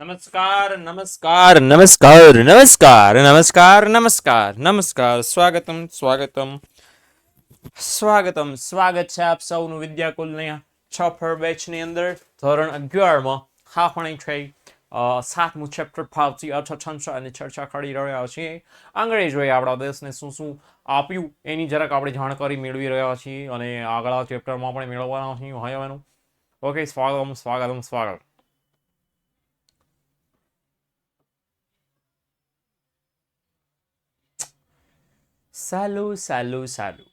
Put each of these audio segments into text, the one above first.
नमस्कार नमस्कार नमस्कार नमस्कार नमस्कार नमस्कार नमस्कार स्वागतम स्वागतम સ્વાગતમ સ્વાગત છે આપ સૌનું વિદ્યાકુલની છફર બેચની અંદર ધોરણ 11માં હાફણી છે સાતમું ચેપ્ટર ફાવતી અર્થતંત્ર અને ચર્ચા કરી રહ્યા છીએ. અંગ્રેજોએ આપણા દેશને શું શું આપ્યું એની જરાક આપણે જાણકારી મેળવી રહ્યા છીએ અને આગળના ચેપ્ટરમાં આપણે મેળવવાના છીએ ભાઈઓનું. ઓકે, સ્વાગતમ સ્વાગતમ સ્વાગત. સાલું સાલું સાલું.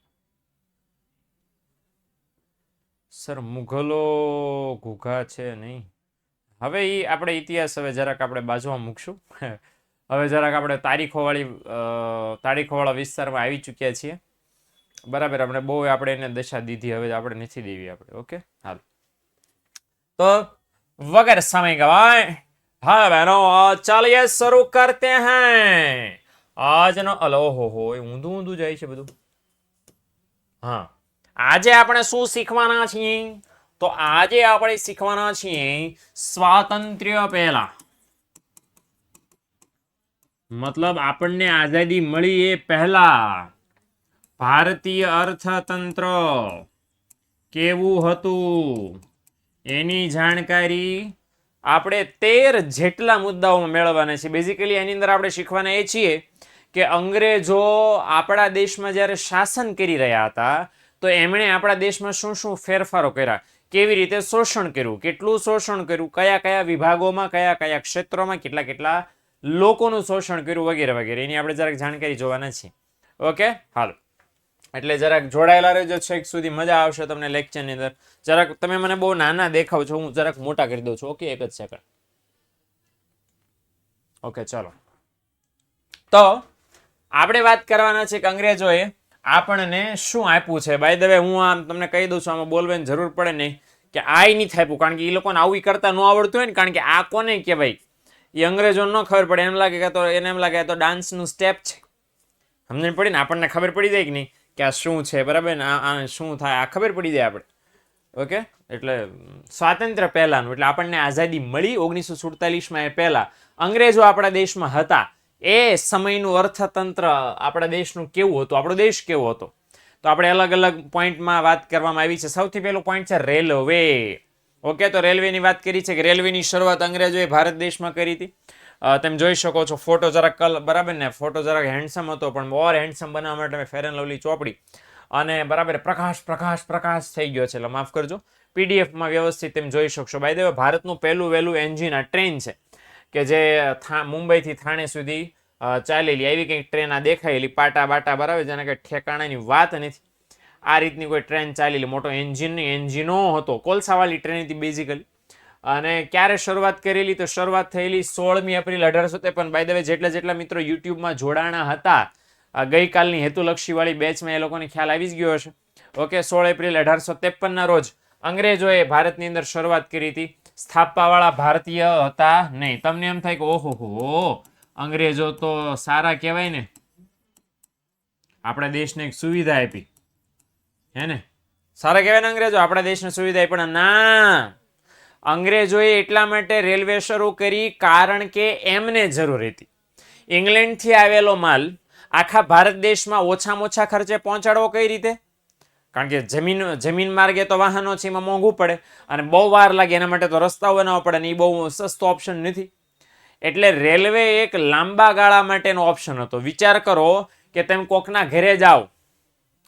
સર મુઘલો ઘૂઘા છે નહીં. હવે એ આપણે ઇતિહાસ હવે જરાક આપણે બાજુમાં મૂકશું. હવે જરાક આપણે તારીખોવાળા વિસ્તારમાં આવી ચૂક્યા છીએ. બરાબર, આપણે બહુ આપણે એને દશા દીધી, હવે આપણે નથી દેવી આપણે. ઓકે, હાલ તો વગર સમય ગવાય હા બહેનો ચાલીએ શરૂ કરતે હૈ આજનો. અલો હો ઊંધું ઊંધું જાય છે બધું. હા, આજે આપણે શું શીખવાના છીએ? તો આજે આપણે શીખવાના છીએ સ્વાતંત્ર્ય પહેલા, મતલબ આપણને આઝાદી મળી એ પહેલા ભારતીય અર્થતંત્ર કેવું હતું એની જાણકારી આપણે 13 જેટલા મુદ્દાઓમાં મેળવવાના છે. બેઝિકલી એની અંદર આપણે શીખવાના એ છીએ કે અંગ્રેજો આપણા દેશમાં જ્યારે શાસન કરી રહ્યા હતા તો એમણે આપણા દેશમાં શું શું ફેરફારો કર્યા, કેવી રીતે શોષણ કર્યું, કેટલું શોષણ કર્યું, કયા કયા વિભાગોમાં, કયા કયા ક્ષેત્રોમાં કેટલા કેટલા લોકોનું શોષણ કર્યું વગેરે વગેરે, એની આપણે જરાક જાણકારી જોવાના છીએ. ઓકે, હાલો એટલે જરાક જોડાયેલા રહેજો, છેક સુધી મજા આવશે તમને લેક્ચરની અંદર. જરાક તમે મને બહુ નાના દેખાવ છો, હું જરાક મોટા કરી દઉં છું. ઓકે, એક જ સેકન્ડ. ઓકે, ચલો. તો આપણે વાત કરવાના છે કે અંગ્રેજોએ આપણને શું આપ્યું છે. બાય ધ વે હું આમ તમને કહી દઉં છું, આમાં બોલવાની જરૂર પડે નહીં કે આ નહીં આપ્યું, કારણ કે એ લોકોને આવું કરતા ન આવડતું હોય ને. કારણ કે આ કોને કહેવાય એ અંગ્રેજોને ન ખબર પડે. એમ લાગે કે તો એને એમ લાગે તો ડાન્સનું સ્ટેપ છે. સમજણ પડી ને, આપણને ખબર પડી જાય કે નહીં કે આ શું છે, બરાબર ને, આ શું થાય આ ખબર પડી જાય આપણે. ઓકે, એટલે સ્વાતંત્ર્ય પહેલાનું, એટલે આપણને આઝાદી મળી 1947માં એ પહેલા અંગ્રેજો આપણા દેશમાં હતા એ સમયનું અર્થતંત્ર આપણા દેશનું કેવું હતું, આપણો દેશ કેવો હતો, તો આપણે અલગ અલગ પોઈન્ટમાં વાત કરવામાં આવી છે. સૌથી પહેલું પોઈન્ટ છે રેલવે. ઓકે, તો રેલવેની વાત કરી છે કે રેલવેની શરૂઆત અંગ્રેજોએ ભારત દેશમાં કરી હતી. તમે જોઈ શકો છો ફોટો જરાક બરાબર ને, ફોટો જરાક હેન્ડસમ હતો, પણ ઓર હેન્ડસમ બનાવવા માટે મેં ફેર એન્ડ લવલી ચોપડી અને બરાબર પ્રકાશ થઈ ગયો છે, એટલે માફ કરજો. પીડીએફમાં વ્યવસ્થિત તમે જોઈ શકશો. બાય ધ વે ભારતનું પહેલું વહેલું એન્જિન આ ટ્રેન છે કે જે મુંબઈથી થાણે સુધી ચાલેલી. આવી કંઈક ટ્રેન આ દેખાયેલી પાટા બાટા બરાબર, જેને કંઈ ઠેકાણાની વાત નથી. આ રીતની કોઈ ટ્રેન ચાલેલી, મોટો એન્જિનો હતો, કોલસાવાળી ટ્રેન હતી બેઝિકલી. અને ક્યારે શરૂઆત કરેલી? તો શરૂઆત થયેલી 16મી એપ્રિલ 1853. બાય ધ વે જેટલા મિત્રો યુટ્યુબમાં જોડાણા હતા ગઈકાલની હેતુલક્ષી વાળી બેચમાં, એ લોકોને ખ્યાલ આવી જ ગયો હશે. ઓકે, 16 એપ્રિલ 1853ના રોજ અંગ્રેજોએ ભારતની અંદર શરૂઆત કરી હતી. સ્થાપવાવાળા ભારતીય હતા નહીં. તમને એમ થાય કે ઓહો અંગ્રેજો તો સારા કહેવાય ને, આપણા દેશને એક સુવિધા આપી, હે ને, સારા કહેવાય ને અંગ્રેજો, આપણા દેશને સુવિધા આપી. પણ ના, અંગ્રેજોએ એટલા માટે રેલવે શરૂ કરી કારણ કે એમને જરૂર હતી. ઇંગ્લેન્ડથી આવેલો માલ આખા ભારત દેશમાં ઓછામાં ઓછા ખર્ચે પહોંચાડવો કઈ રીતે? કારણ કે જમીન માર્ગે તો વાહનો છે, એમાં મોંઘું પડે અને બહુ વાર લાગે, એના માટે તો રસ્તાઓ બનાવવા પડે ને એ બહુ સસ્તો ઓપ્શન નથી. એટલે રેલવે એક લાંબા ગાળા માટેનો ઓપ્શન હતો. વિચાર કરો કે તમે કોકના ઘરે જાઓ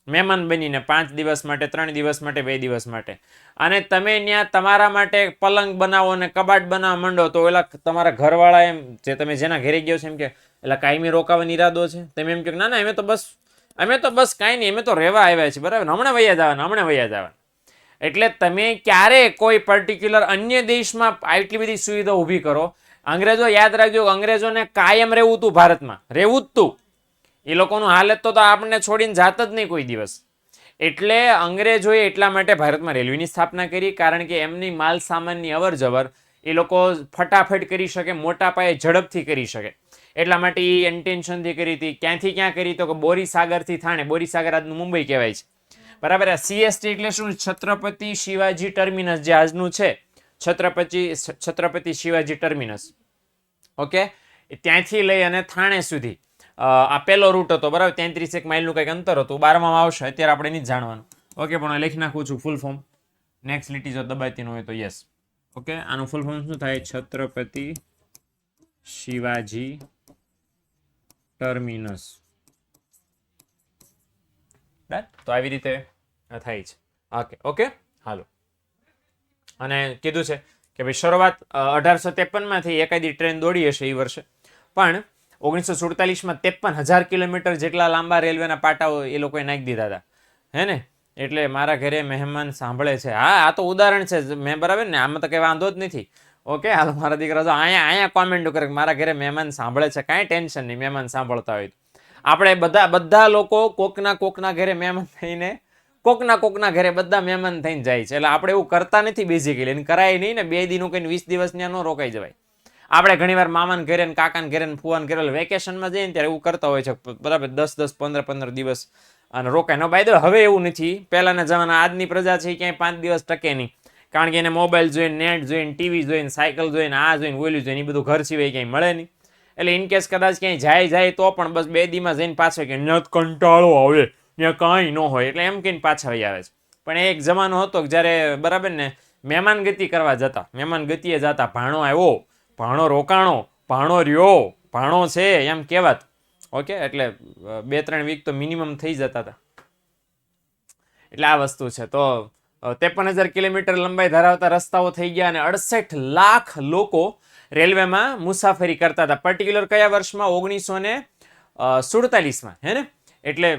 મહેમાન બનીને 5 દિવસ માટે, 3 દિવસ માટે, 2 દિવસ માટે, અને તમે ત્યાં તમારા માટે પલંગ બનાવો અને કબાટ બનાવવા માંડો, તો એલા તમારા ઘરવાળા એમ, જે તમે જેના ઘરે ગયો છે, એમ કે એટલે કાયમી રોકાવાનો ઈરાદો છે? તમે એમ કહો ના અમે તો બસ કાંઈ નહીં, અમે તો રહેવા આવ્યા છીએ, બરાબર, હમણાં વયા જવાના. એટલે તમે ક્યારે કોઈ પર્ટિક્યુલર અન્ય દેશમાં આટલી બધી સુવિધા ઊભી કરો? અંગ્રેજો, યાદ રાખજો, અંગ્રેજોને કાયમ રહેવું હતું, ભારતમાં રહેવું જ હતું. એ લોકોનું હાલત તો આપણને છોડીને જાત જ નહીં કોઈ દિવસ. એટલે અંગ્રેજોએ એટલા માટે ભારતમાં રેલવેની સ્થાપના કરી, કારણ કે એમની માલ સામાનની અવર જવર એ લોકો ફટાફટ કરી શકે, મોટા પાયે ઝડપથી કરી શકે. એટલા માટે એ ઇન્ટેન્શનથી કરી હતી. ક્યાંથી ક્યાં કરી? તો કે બોરીસાગરથી થાણે. બોરીસાગર આજનું મુંબઈ કહેવાય છે, બરાબર. સીએસટી એટલે શું? છત્રપતિ શિવાજી ટર્મિનસ, જે આજનું છે છત્રપતિ શિવાજી ટર્મિનસ. ઓકે, ત્યાંથી લઈ અને થાણે સુધી આ પહેલો રૂટ હતો બરાબર, 33 માઇલનું કંઈક અંતર હતું. 12માં આવશે, અત્યારે આપણે નહીં જાણવાનું. ઓકે, પણ લખી નાખું છું ફૂલ ફોર્મ. નેક્સ્ટ લીટી જો દબાતી ન હોય તો યસ. ઓકે, આનું ફૂલ ફોર્મ શું થાય? છત્રપતિ શિવાજી ટર્મિનસ. તો આવી રીતે થાય છે. ઓકે ઓકે, હાલો. અને કીધું છે કે ભાઈ શરૂઆત 1853માં થઈ, એકાદી ટ્રેન દોડી હશે એ વર્ષે, પણ 1947માં 53,000 કિલોમીટર જેટલા લાંબા રેલવેના પાટાઓ એ લોકોએ નાખી દીધા હતા, હે ને? એટલે મારા ઘરે મહેમાન સાંભળે છે. હા, આ તો ઉદાહરણ છે મેં, બરાબર ને? આમાં તો કંઈ વાંધો જ નથી. ઓકે, હાલ મારા દીકરા તો અહીંયા કોમેન્ટ કરે કે મારા ઘરે મહેમાન સાંભળે છે. કાંઈ ટેન્શન નહીં, મહેમાન સાંભળતા હોય. આપણે બધા લોકો કોકના ઘરે મહેમાન થઈને, કોકના ઘરે બધા મહેમાન થઈને જાય છે. એટલે આપણે એવું કરતા નથી બેઝિકલી, એને કરાય નહીં ને. 2 દિન કહીને 20 દિવસ ત્યાં ન રોકાઈ જવાય. આપણે ઘણીવાર મામાને ઘરે ને કાકાને ઘરે ને ફુવાને ઘરે વેકેશનમાં જઈએ ને ત્યારે એવું કરતા હોય છે, બરાબર? 10 15 દિવસ અને રોકાય ન. બાય ધ વે, હવે એવું નથી. પહેલાના જમાના, આજની પ્રજા છે ક્યાંય 5 દિવસ ટકે નહીં, કારણ કે એને મોબાઈલ જોઈને, નેટ જોઈને, ટીવી જોઈને, સાયકલ જોઈને, આ જોઈને, ઓલું જોઈને, એ બધું ઘર સિવાય ક્યાંય મળે નહીં. એટલે ઇનકેસ કદાચ ક્યાંય જાય તો પણ બસ 2 દીમાં જઈને પાછો કે ન કંટાળો આવે, ત્યાં કાંઈ ન હોય, એટલે એમ કહીને પાછા આવી આવે છે. પણ એક જમાનો હતો કે જ્યારે, બરાબર ને, મહેમાન ગતિ કરવા જતા, મહેમાન ગતિએ જતા. ભાણો આવ્યો, ભાણો રોકાણો, ભાણો રહ્યો, ભાણો છે એમ કહેવાત. ઓકે, એટલે 2-3 વીક તો મિનિમમ થઈ જતા હતા. એટલે આ વસ્તુ છે. તો 53,000 કિલોમીટર લંબાઈ ધરાવતા રસ્તાઓ થઈ ગયા અને 68 લાખ લોકો રેલવેમાં મુસાફરી કરતા હતા. પર્ટિક્યુલર કયા વર્ષમાં? 1947માં, હે ને? એટલે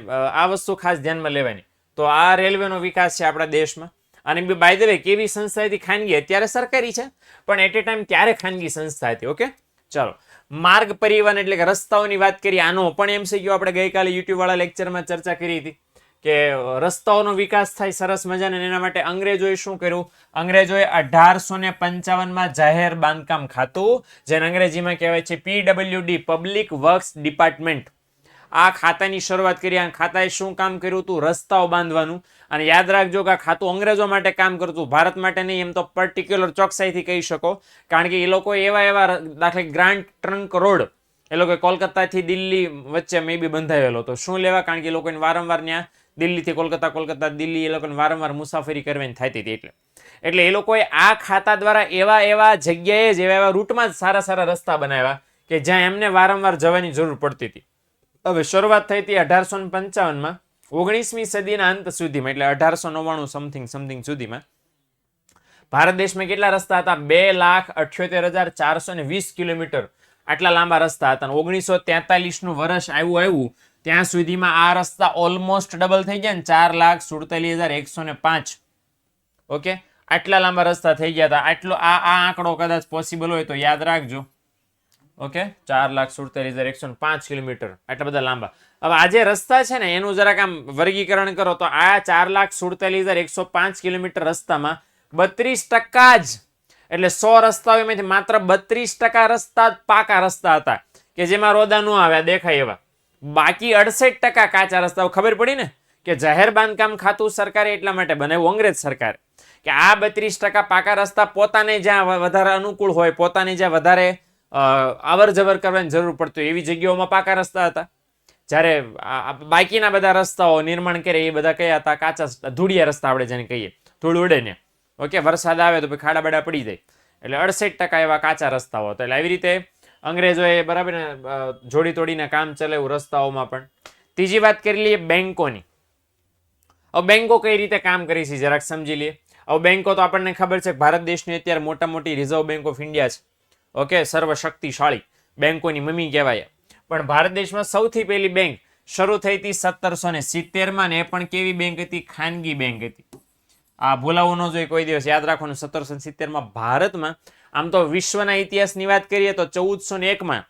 આ વસ્તુ ખાસ ધ્યાનમાં લેવાની. તો આ રેલવેનો વિકાસ છે આપણા દેશમાં. અને બાય ધ વે, કેવી સંસ્થા હતી? ખાનગી. અત્યારે સરકારી છે, પણ એટ એ ટાઈમ ત્યારે ખાનગી સંસ્થા હતી. ઓકે, ચાલો. માર્ગ પરિવહન એટલે કે રસ્તાઓની વાત કરીએ. આનો પણ MCQ આપણે ગઈકાલે યુટ્યુબ વાળા લેક્ચરમાં ચર્ચા કરી હતી કે રસ્તાઓનો વિકાસ થાય સરસ મજાને. એના માટે અંગ્રેજોએ શું કર્યું? અંગ્રેજોએ 1855માં જાહેર બાંધકામ ખાતું, જેને અંગ્રેજીમાં કહેવાય છે PWD, પબ્લિક વર્ક્સ ડિપાર્ટમેન્ટ. આ ખાતાની શરૂઆત કરી. આ ખાતાએ શું કામ કર્યું હતું? રસ્તાઓ બાંધવાનું. અને યાદ રાખજો કે આ ખાતું અંગ્રેજો માટે કામ કરતું, ભારત માટે નહીં. એમ તો પર્ટિક્યુલર ચોકસાઈથી કહી શકો, કારણ કે એ લોકો એવા દાખલે ગ્રાન્ડ ટ્રંક રોડ એ લોકો કોલકાતાથી દિલ્હી વચ્ચે મે બી બંધાવેલો હતો. શું લેવા? કારણ કે એ લોકોને વારંવાર ત્યાં દિલ્હીથી કોલકાતા દિલ્હી એ લોકોને વારંવાર મુસાફરી કરવાની થતી હતી. એટલે એ લોકોએ આ ખાતા દ્વારા એવા જગ્યાએ જ એવા રૂટમાં જ સારા રસ્તા બનાવ્યા કે જ્યાં એમને વારંવાર જવાની જરૂર પડતી હતી. હવે શરૂઆત થઈ હતી 1855માં. 19મી સદીના અંત સુધીમાં, એટલે 1899 સમથિંગ સુધીમાં ભારત દેશમાં કેટલા રસ્તા હતા? 2,78,420 કિલોમીટર. આટલા લાંબા રસ્તા હતા. 1943નું વર્ષ આવ્યું ત્યાં સુધીમાં આ રસ્તા ઓલમોસ્ટ ડબલ થઈ ગયા ને, 4,47,105. ઓકે, આટલા લાંબા રસ્તા થઈ ગયા હતા. આટલો આ આંકડો કદાચ પોસિબલ હોય તો યાદ રાખજો. ઓકે, 4,47,105 કિલોમીટર, આટલા બધા લાંબા. હવે આ જે રસ્તા છે ને એનું જરાક આમ વર્ગીકરણ કરો તો આ 4,47,105 કિલોમીટર રસ્તામાં 32% જ, એટલે 100 રસ્તાઓમાંથી માત્ર 32% રસ્તા પાકા રસ્તા હતા કે જેમાં રોદા ન આવ્યા દેખાય એવા. બાકી 68% કાચા રસ્તાઓ. ખબર પડી ને કે જાહેર બાંધકામ ખાતું સરકારે એટલા માટે બનાવ્યું, અંગ્રેજ સરકારે, કે આ 32% પાકા રસ્તા પોતાને જ્યાં વધારે અનુકૂળ હોય, પોતાને જ્યાં વધારે અવર જવર કરવાની જરૂર પડતી એવી જગ્યાઓમાં પાકા રસ્તા હતા. જ્યારે બાકીના બધા રસ્તાઓ નિર્માણ કરે એ બધા કયા હતા? કાચા ધૂળિયા રસ્તા, આપણે જેને કહીએ, ધૂળ ઉડે ને. ઓકે, વરસાદ આવે તો ખાડા બાડા પડી જાય. એટલે 68% એવા કાચા રસ્તાઓ હતા. એટલે આવી રીતે અંગ્રેજોએ, બરાબર ને, જોડી તોડીને કામ ચલાવ્યું રસ્તાઓમાં પણ. ત્રીજી વાત કરી લઈએ બેંકોની. હવે બેંકો કઈ રીતે કામ કરી છે જરાક સમજી લઈએ. હવે બેંકો તો આપણને ખબર છે ભારત દેશની અત્યારે મોટી રિઝર્વ બેંક ઓફ ઇન્ડિયા છે. ઓકે, સર્વશક્તિશાળી બેંકોની મમ્મી કહેવાય. પણ ભારત દેશમાં સૌથી પહેલી બેંક શરૂ થઈ હતી 1770માં, ને એ પણ કેવી બેંક હતી? ખાનગી બેંક હતી. આ ભૂલાવું ન જોઈએ કોઈ દિવસ, યાદ રાખવાનું. 1770માં ભારતમાં. આમ તો વિશ્વના ઇતિહાસની વાત કરીએ તો 1401માં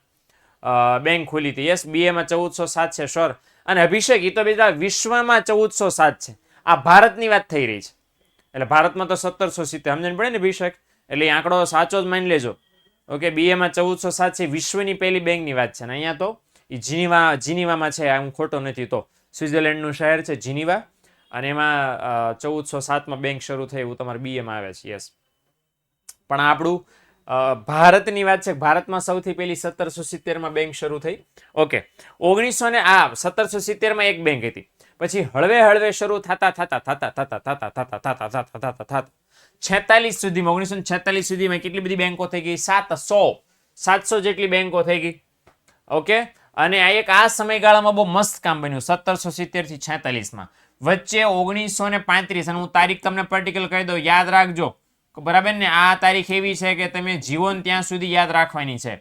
બેંક ખુલી હતી. યસ, BA માં 1407 છે શ્યોર. અને અભિષેક, એ તો બીજા વિશ્વમાં 1407 છે. આ ભારતની વાત થઈ રહી છે. એટલે ભારતમાં તો 1770, સમજણ પડે ને અભિષેક? એટલે એ આંકડો સાચો જ માની લેજો. ઓકે, BA માં 1407 છે. વિશ્વની પહેલી બેંકની વાત છે. ને અહીંયા તો એ જીનીવામાં છે. હું ખોટો નથી તો. સ્વિટ્ઝરલેન્ડનું શહેર છે જીનીવા, અને એમાં 1407માં બેંક શરૂ થઈ એવું તમારે BA માં આવે છે. યસ, પણ આપણું ભારતની વાત છે, ભારતમાં સૌથી પહેલી 1770 બેંક શરૂ થઈ. ઓકે, 1770 એક બેંક હતી, પછી હળવે હળવે શરૂ થતા 46 સુધીમાં 1946 સુધીમાં કેટલી બધી બેંકો થઈ ગઈ? 700 જેટલી બેંકો થઈ ગઈ. ઓકે, અને આ સમયગાળામાં બહુ મસ્ત કામ બન્યું 1770 થી 46માં. વચ્ચે 1935, અને હું તારીખ તમને પર્ટિક્યુલર કહી દઉં, યાદ રાખજો, બરાબર ને? આ તારીખ એવી છે કે તમે જીવન ત્યાં સુધી યાદ રાખવાની છે,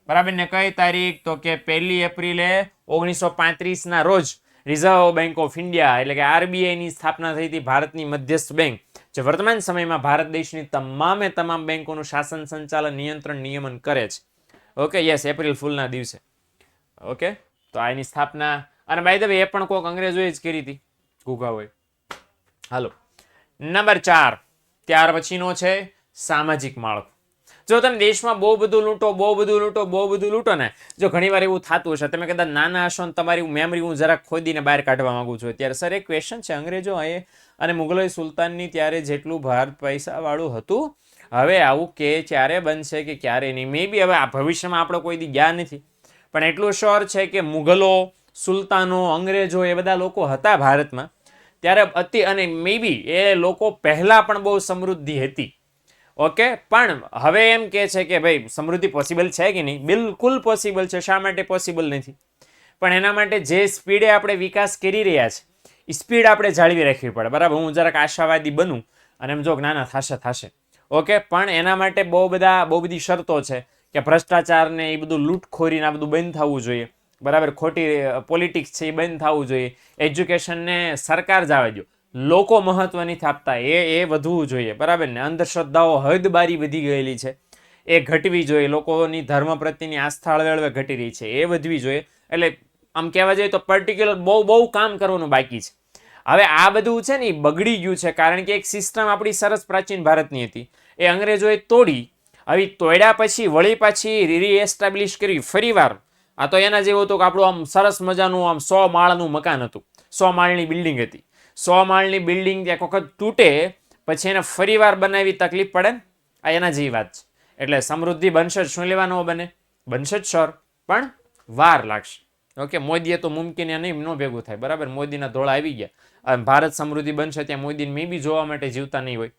બરાબર ને? કઈ તારીખ? તો કે 1 એપ્રિલે 1935 ના રોજ રિઝર્વ બેંક ઓફ ઇન્ડિયા એટલે કે આરબીઆઈ ની સ્થાપના થઈ હતી. ભારતની મધ્યસ્થ બેંક, જે વર્તમાન સમયમાં ભારત દેશની તમામ બેંકોનું શાસન, સંચાલન, નિયંત્રણ, નિયમન કરે છે. ઓકે, યસ, એપ્રિલ ફૂલના દિવસે. ઓકે, તો આની સ્થાપના, અને બાય ધ વે એ પણ કોઈક અંગ્રેજોએ જ કરી હતી, ગુગાઓએ. હાલો, નંબર 4, ત્યાર પછીનો છે સામાજિક માળખું. જો તમે દેશમાં બહુ બધું લૂંટો ને, જો ઘણીવાર એવું થતું હશે, તમે કદાચ નાના હશો ને તમારી મેમરી હું જરાક ખોદીને બહાર કાઢવા માંગુ છું. ત્યારે સર એક ક્વેશ્ચન છે, અંગ્રેજો અને મુગલોઈ સુલતાનની ત્યારે જેટલું ભારત પૈસા વાળું હતું, હવે આવું કે ક્યારે બનશે કે ક્યારે નહીં? મે બી હવે આ ભવિષ્યમાં આપણે કોઈ દી ગયા નથી, પણ એટલું શ્યોર છે કે મુગલો, સુલતાનો, અંગ્રેજો એ બધા લોકો હતા ભારતમાં ત્યારે અને મે બી એ લોકો પહેલા પણ બહુ સમૃદ્ધિ હતી. ઓકે, પણ હવે એમ કે છે કે ભાઈ સમૃદ્ધિ પોસિબલ છે કે નહીં? બિલકુલ પોસિબલ છે. શા માટે પોસિબલ નથી? પણ એના માટે જે સ્પીડે આપણે વિકાસ કરી રહ્યા છે, સ્પીડ આપણે જાળવી રાખવી પડે, બરાબર? હું જરાક આશાવાદી બનું અને એમ જો જ્ઞાન થશે. ઓકે, પણ એના માટે બહુ બધી શરતો છે કે ભ્રષ્ટાચાર ને એ બધું, લૂંટખોરી ને આ બધું બંધ થવું જોઈએ, બરાબર? ખોટી પોલિટિક્સ છે એ બંધ થવું જોઈએ. એજ્યુકેશનને સરકાર જવા દો, લોકો મહત્વ નથી આપતા, એ વધવું જોઈએ, બરાબર ને? અંધશ્રદ્ધાઓ હદ બારી વધી ગયેલી છે, એ ઘટવી જોઈએ. લોકોની ધર્મ પ્રત્યેની આસ્થા હળવે ઘટી રહી છે, એ વધવી જોઈએ. એટલે આમ કહેવા જઈએ તો પર્ટિક્યુલર બહુ કામ કરવાનું બાકી છે. હવે આ બધું છે ને બગડી ગયું છે, કારણ કે એક સિસ્ટમ આપણી સરસ પ્રાચીન ભારતની હતી, એ અંગ્રેજોએ તોડી. હવે તોડ્યા પછી વળી પાછી રીએસ્ટાબ્લિશ કરી ફરીવાર. આ તો એના જેવું હતું કે આપણું આમ સરસ મજાનું આમ 100 માળનું મકાન હતું, 100 માળની બિલ્ડિંગ હતી. 100 માળની બિલ્ડિંગ એક વખત તૂટે પછી એને ફરીવાર બનાવી તકલીફ પડે ને, આ એના જેવી વાત છે. એટલે સમૃદ્ધિ બનશે જ, શું લેવા ન બને? બનશે જ સર, પણ વાર લાગશે. ઓકે, મોદીએ તો મુમકિન નહીં, ન ભેગું થાય, બરાબર? મોદીના ધોળા આવી ગયા, અને ભારત સમૃદ્ધિ બનશે ત્યાં મોદીને મે બી જોવા માટે જીવતા નહીં હોય.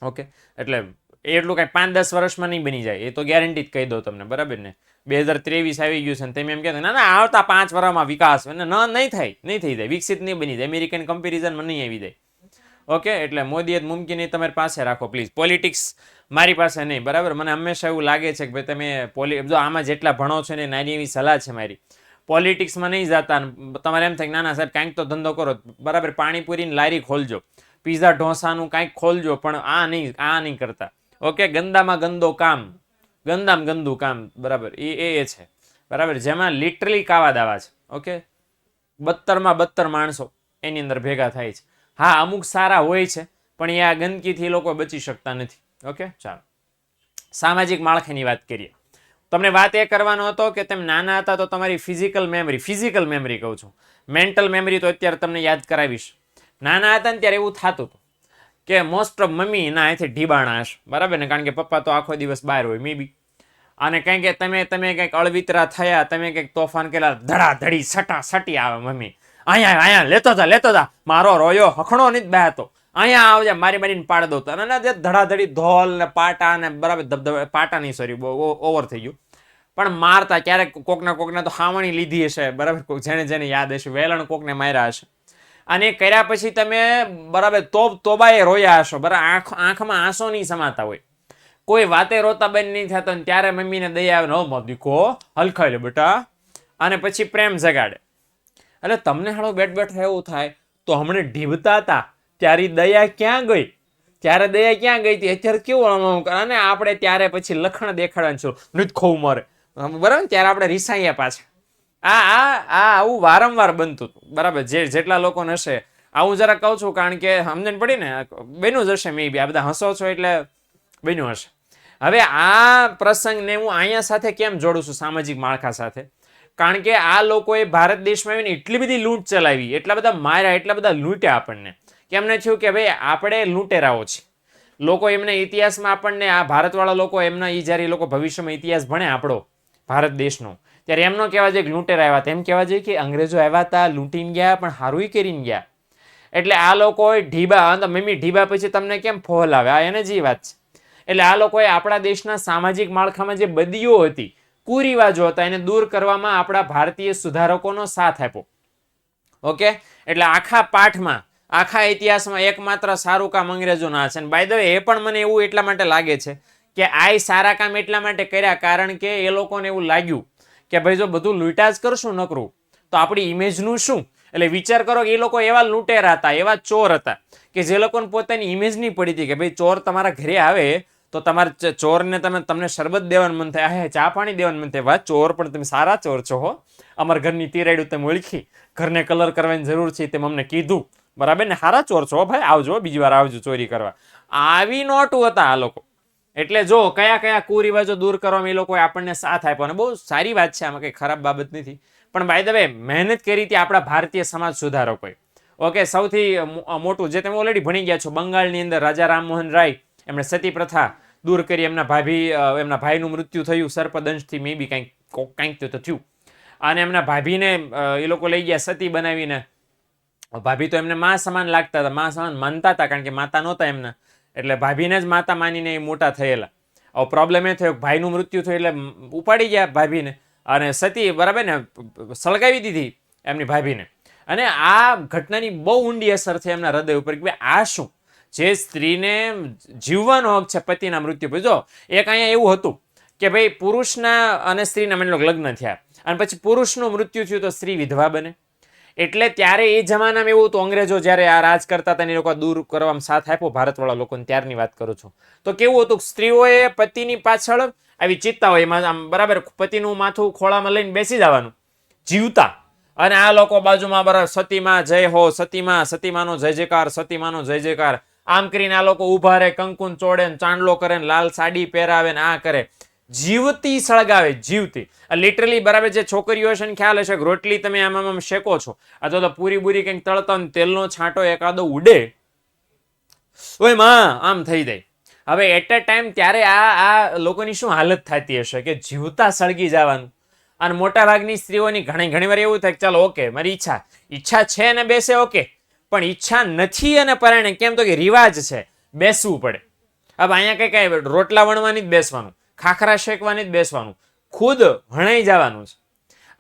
ઓકે, એટલે એટલું કાંઈ 5-10 વર્ષમાં નહીં બની જાય, એ તો ગેરંટી જ કહી દો તમને, બરાબર ને? 2023 આવી ગયું છે ને તમે એમ કહેતા ના આવતા 5 વર્ષમાં વિકાસ, નહીં થઈ જાય, વિકસિત નહીં બની જાય, અમેરિકન કમ્પેરિઝનમાં નહીં આવી જાય. ઓકે, એટલે મોદીએ મુમકિન એ તમારી પાસે રાખો પ્લીઝ. પોલિટિક્સ મારી પાસે નહીં, બરાબર? મને હંમેશા એવું લાગે છે કે ભાઈ તમે જો આમાં જેટલા ભણો છો ને, નાની એવી સલાહ છે મારી, પોલિટિક્સમાં નહીં જતા. તમારે એમ થાય નાના સાહેબ કાંઈક તો ધંધો કરો, બરાબર? પાણીપુરીની લારી ખોલજો, પીઝા ઢોસાનું કાંઈક ખોલજો, પણ આ નહીં કરતા. ઓકે, ગંદામાં ગંદુ કામ, બરાબર? એ છે, બરાબર? જેમાં લિટરલી કાવા દાવા છે. ઓકે, 72 માણસો એની અંદર ભેગા થાય છે. હા, અમુક સારા હોય છે, પણ એ આ ગંદકીથી લોકો બચી શકતા નથી. ઓકે, ચાલો સામાજિક માળખાની વાત કરીએ. તમને વાત એ કરવાનો હતો કે તમે નાના હતા તો તમારી ફિઝિકલ મેમરી કહું છું, મેન્ટલ મેમરી તો અત્યારે તમને યાદ કરાવીશ. નાના હતા ને ત્યારે એવું થતું હતું કે મોસ્ટ ઓફ મમ્મી ના અહીંથી ઢીબાણા હશે, બરાબર ને? કારણ કે પપ્પા તો આખો દિવસ બહાર હોય મે બી, અને કંઈક તમે કંઈક અળવિતરા થયા, તમે કંઈક તોફાન કેલા, ધડાધડી સટી આવે મમ્મી, અહીંયા લેતો જા, મારો રોયો હખણો નહીં બેહતો, અહીંયા આવજે, મારીને પાડ દો. અને જે ધડાધડી ધોલ ને પાટા ને, બરાબર? ધબધબા પાટા નહીં, સોરી બહુ ઓવર થઈ ગયું, પણ મારતા ક્યારેક કોકના તો હાવણી લીધી હશે, બરાબર? જેને યાદ હશે, વેલણ કોકને માર્યા હશે. અને કર્યા પછી તમે, બરાબર, તોબાએ રોયા હશો, બરાબર? આંખમાં આંસુ નહીં સમાતા હોય, કોઈ વાતે રોતા બંધ નહીં થતો, ત્યારે મમ્મીને દયા આવે, નો દીકો હલખાઈ લે બેટા, અને પછી પ્રેમ જગાડે. એટલે તમને હાલો બેઠા એવું થાય તો હમણાં ઢીબતા હતા ત્યારે દયા ક્યાં ગઈ? હતી અત્યારે કેવું? અને આપણે ત્યારે પછી લખણ દેખાડવાનું છું, નૃત ખોવું મારે, બરાબર? ત્યારે આપણે રિસાઈએ પાછા. આવું વારંવાર બનતું હતું, બરાબર? જેટલા લોકોને હશે આવું જરા કહું છું, કારણ કે સમજણ પડી ને, બન્યું જ હશે મે બી. આ બધા હસો છો એટલે બન્યું હશે. હવે આ પ્રસંગને હું અહીંયા સાથે કેમ જોડું છું, સામાજિક માળખા સાથે? કારણ કે આ લોકોએ ભારત દેશમાં આવીને એટલી બધી લૂંટ ચલાવી, એટલા બધા માર્યા, એટલા બધા લૂંટ્યા આપણને. કેમને થયું કે ભાઈ આપણે લૂંટેરાઓ છીએ, લોકો એમના ઇતિહાસમાં આપણને આ ભારતવાળા લોકો એમના જ્યારે એ લોકો ભવિષ્યમાં ઇતિહાસ ભણે આપણો ભારત દેશનો, ત્યારે એમ ન કહેવા જોઈએ કે લૂંટેર આવ્યા હતા, એમ કહેવા જોઈએ કે અંગ્રેજો આવ્યા હતા, લૂંટીને ગયા, પણ હારુંય કરીને ગયા. એટલે આ લોકોએ ઢીબા, મમ્મી ઢીબા પછી તમને કેમ ફોહલ આવે, આ એને જ વાત છે. એટલે આ લોકોએ આપણા દેશના સામાજિક માળખામાં જે બદીઓ હતી, કુરિવાજો હતા, એને દૂર કરવામાં આપણા ભારતીય સુધારકોનો સાથ આપ્યો. ઓકે, એટલે આખા પાઠમાં, આખા ઇતિહાસમાં એકમાત્ર સારું કામ અંગ્રેજોના છે. બાય ધ વે એ પણ મને એવું એટલા માટે લાગે છે કે આ સારા કામ એટલા માટે કર્યા કારણ કે એ લોકોને એવું લાગ્યું કે ભાઈ જો બધું લૂંટા જ કરશું નકરું તો આપણી ઇમેજનું શું. એટલે વિચાર કરો કે એ લોકો એવા લૂંટેરા હતા, એવા ચોર હતા કે જે લોકોને પોતાની ઇમેજ નહીં પડી હતી કે ભાઈ ચોર તમારા ઘરે આવે તો તમારા ચોરને તમને શરબત દેવાનું મન થાય, હા ચા પાણી દેવાનું મન થાય, વાહ ચોર પણ તમે સારા ચોર છો હો, અમારા ઘરની તિરાડ્યું તમે ઓળખી, ઘરને કલર કરવાની જરૂર છે તેમ અમને કીધું, બરાબર ને, સારા ચોર છો ભાઈ, આવજો બીજી વાર આવજો ચોરી કરવા. આવી નોટું હતા આ લોકો. એટલે જો કયા કયા કુરિવાજો દૂર કરવામાં એ લોકોએ આપણને સાથ આપ્યો, અને બહુ સારી વાત છે, આમાં કંઈ ખરાબ બાબત નથી. પણ બાય ધ વે મહેનત કરી હતી આપણા ભારતીય સમાજ સુધારકોએ. ઓકે, સૌથી મોટું જે તમે ઓલરેડી ભણી ગયા છો, બંગાળની અંદર રાજા રામમોહન રાય એમણે સતી પ્રથા દૂર કરી, એમના ભાઈનું મૃત્યુ થયું સર્પદંશથી, મે બી કંઈક તો થયું, અને એમના ભાભીને એ લોકો લઈ ગયા સતી બનાવીને. ભાભી તો એમને મા સમાન લાગતા હતા, મા સમાન માનતા હતા, કારણ કે માતા નહોતા એમના, એટલે ભાભીને જ માતા માનીને એ મોટા થયેલા. હવે પ્રોબ્લેમ એ થયો ભાઈનું મૃત્યુ થયું એટલે ઉપાડી ગયા ભાભીને, અને સતી બરાબર ને સળગાવી દીધી એમની ભાભીને. અને આ ઘટનાની બહુ ઊંડી અસર થઈ એમના હૃદય ઉપર કે આ શું, જે સ્ત્રીને જીવવાનો હક છે પતિના મૃત્યુ પછી. જો એક અહીંયા એવું હતું કે ભાઈ પુરુષના અને સ્ત્રીના માની લો લગ્ન થયા અને પછી પુરુષનું મૃત્યુ થયું તો સ્ત્રી વિધવા બને. એટલે ત્યારે એ જમાનામાં એવું હતું, અંગ્રેજો જ્યારે આ રાજ કરતા હતા એ લોકો દૂર કરવામાં સાથ આપ્યો ભારતવાળા લોકોને, ત્યારની વાત કરું છું, તો કેવું હતું સ્ત્રીઓએ પતિની પાછળ આવી ચિત્તા હોય એમાં આમ બરાબર પતિનું માથું ખોળામાં લઈને બેસી જવાનું જીવતા, અને આ લોકો બાજુમાં બરાબર સતીમાં જય હો, સતીમાનો જય જયકાર, સતીમાનો જય જયકાર, આમ કરીને આ લોકો ઉભા રહે, કંકુન ચોડે ને ચાંદલો કરે ને લાલ સાડી પહેરાવે ને આ કરે, જીવતી સળગાવે, જીવતી. લિટરલી બરાબર જે છોકરીઓ હશે ને ખ્યાલ હશે, રોટલી તમે આમ શેકો છો અથવા તો પૂરી બુરી કંઈક તળતા ને તેલનો છાંટો એકાદો ઉડે, ઓય માં આમ થઈ જાય. હવે એટ અ ટાઈમ ત્યારે આ લોકોની શું હાલત થતી હશે કે જીવતા સળગી જવાનું. અને મોટા ભાગની સ્ત્રીઓની ઘણી વાર એવું થાય કે ચાલો ઓકે મારી ઈચ્છા છે ને બેસે, ઓકે, પણ ઈચ્છા નથી અને પરાણે કેમ તો કે રિવાજ છે બેસવું પડે. હવે અહીંયા કઈ રોટલા વણવાની જ બેસવાનું, ખાખરા શેકવાની જ બેસવાનું, ખુદ હણાઈ જવાનું છે.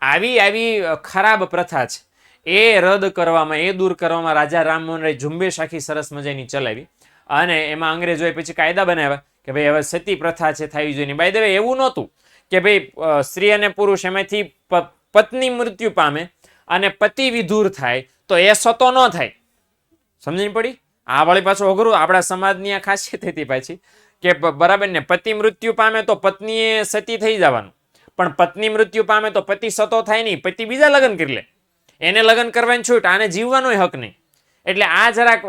આવી ખરાબ પ્રથા છે, એ રદ કરવામાં, એ દૂર કરવામાં રાજા રામમોહન રાય ઝુંબેશ આખી સરસ મજાની ચલાવી, અને એમાં અંગ્રેજોએ પછી કાયદા બનાવ્યા કે ભાઈ હવે સતી પ્રથા છે થવી જોઈએ. બાય ધ વે એવું નહોતું કે ભાઈ સ્ત્રી અને પુરુષ એમાંથી પત્ની મૃત્યુ પામે અને પતિ વિધુર થાય તો એ સતો ન થાય. સમજણ પડી? આ વળી પાછું અઘરું, આપણા સમાજની આ ખાસિયત હતી પાછી કે બરાબર ને, પતિ મૃત્યુ પામે તો પત્નીએ સતી થઈ જવાનું, પણ પત્ની મૃત્યુ પામે તો પતિ સતો થાય નહીં, પતિ બીજા લગ્ન કરી લે, એને લગ્ન કરવાની છૂટ, આને જીવવાનો હક નહીં. એટલે આ જરાક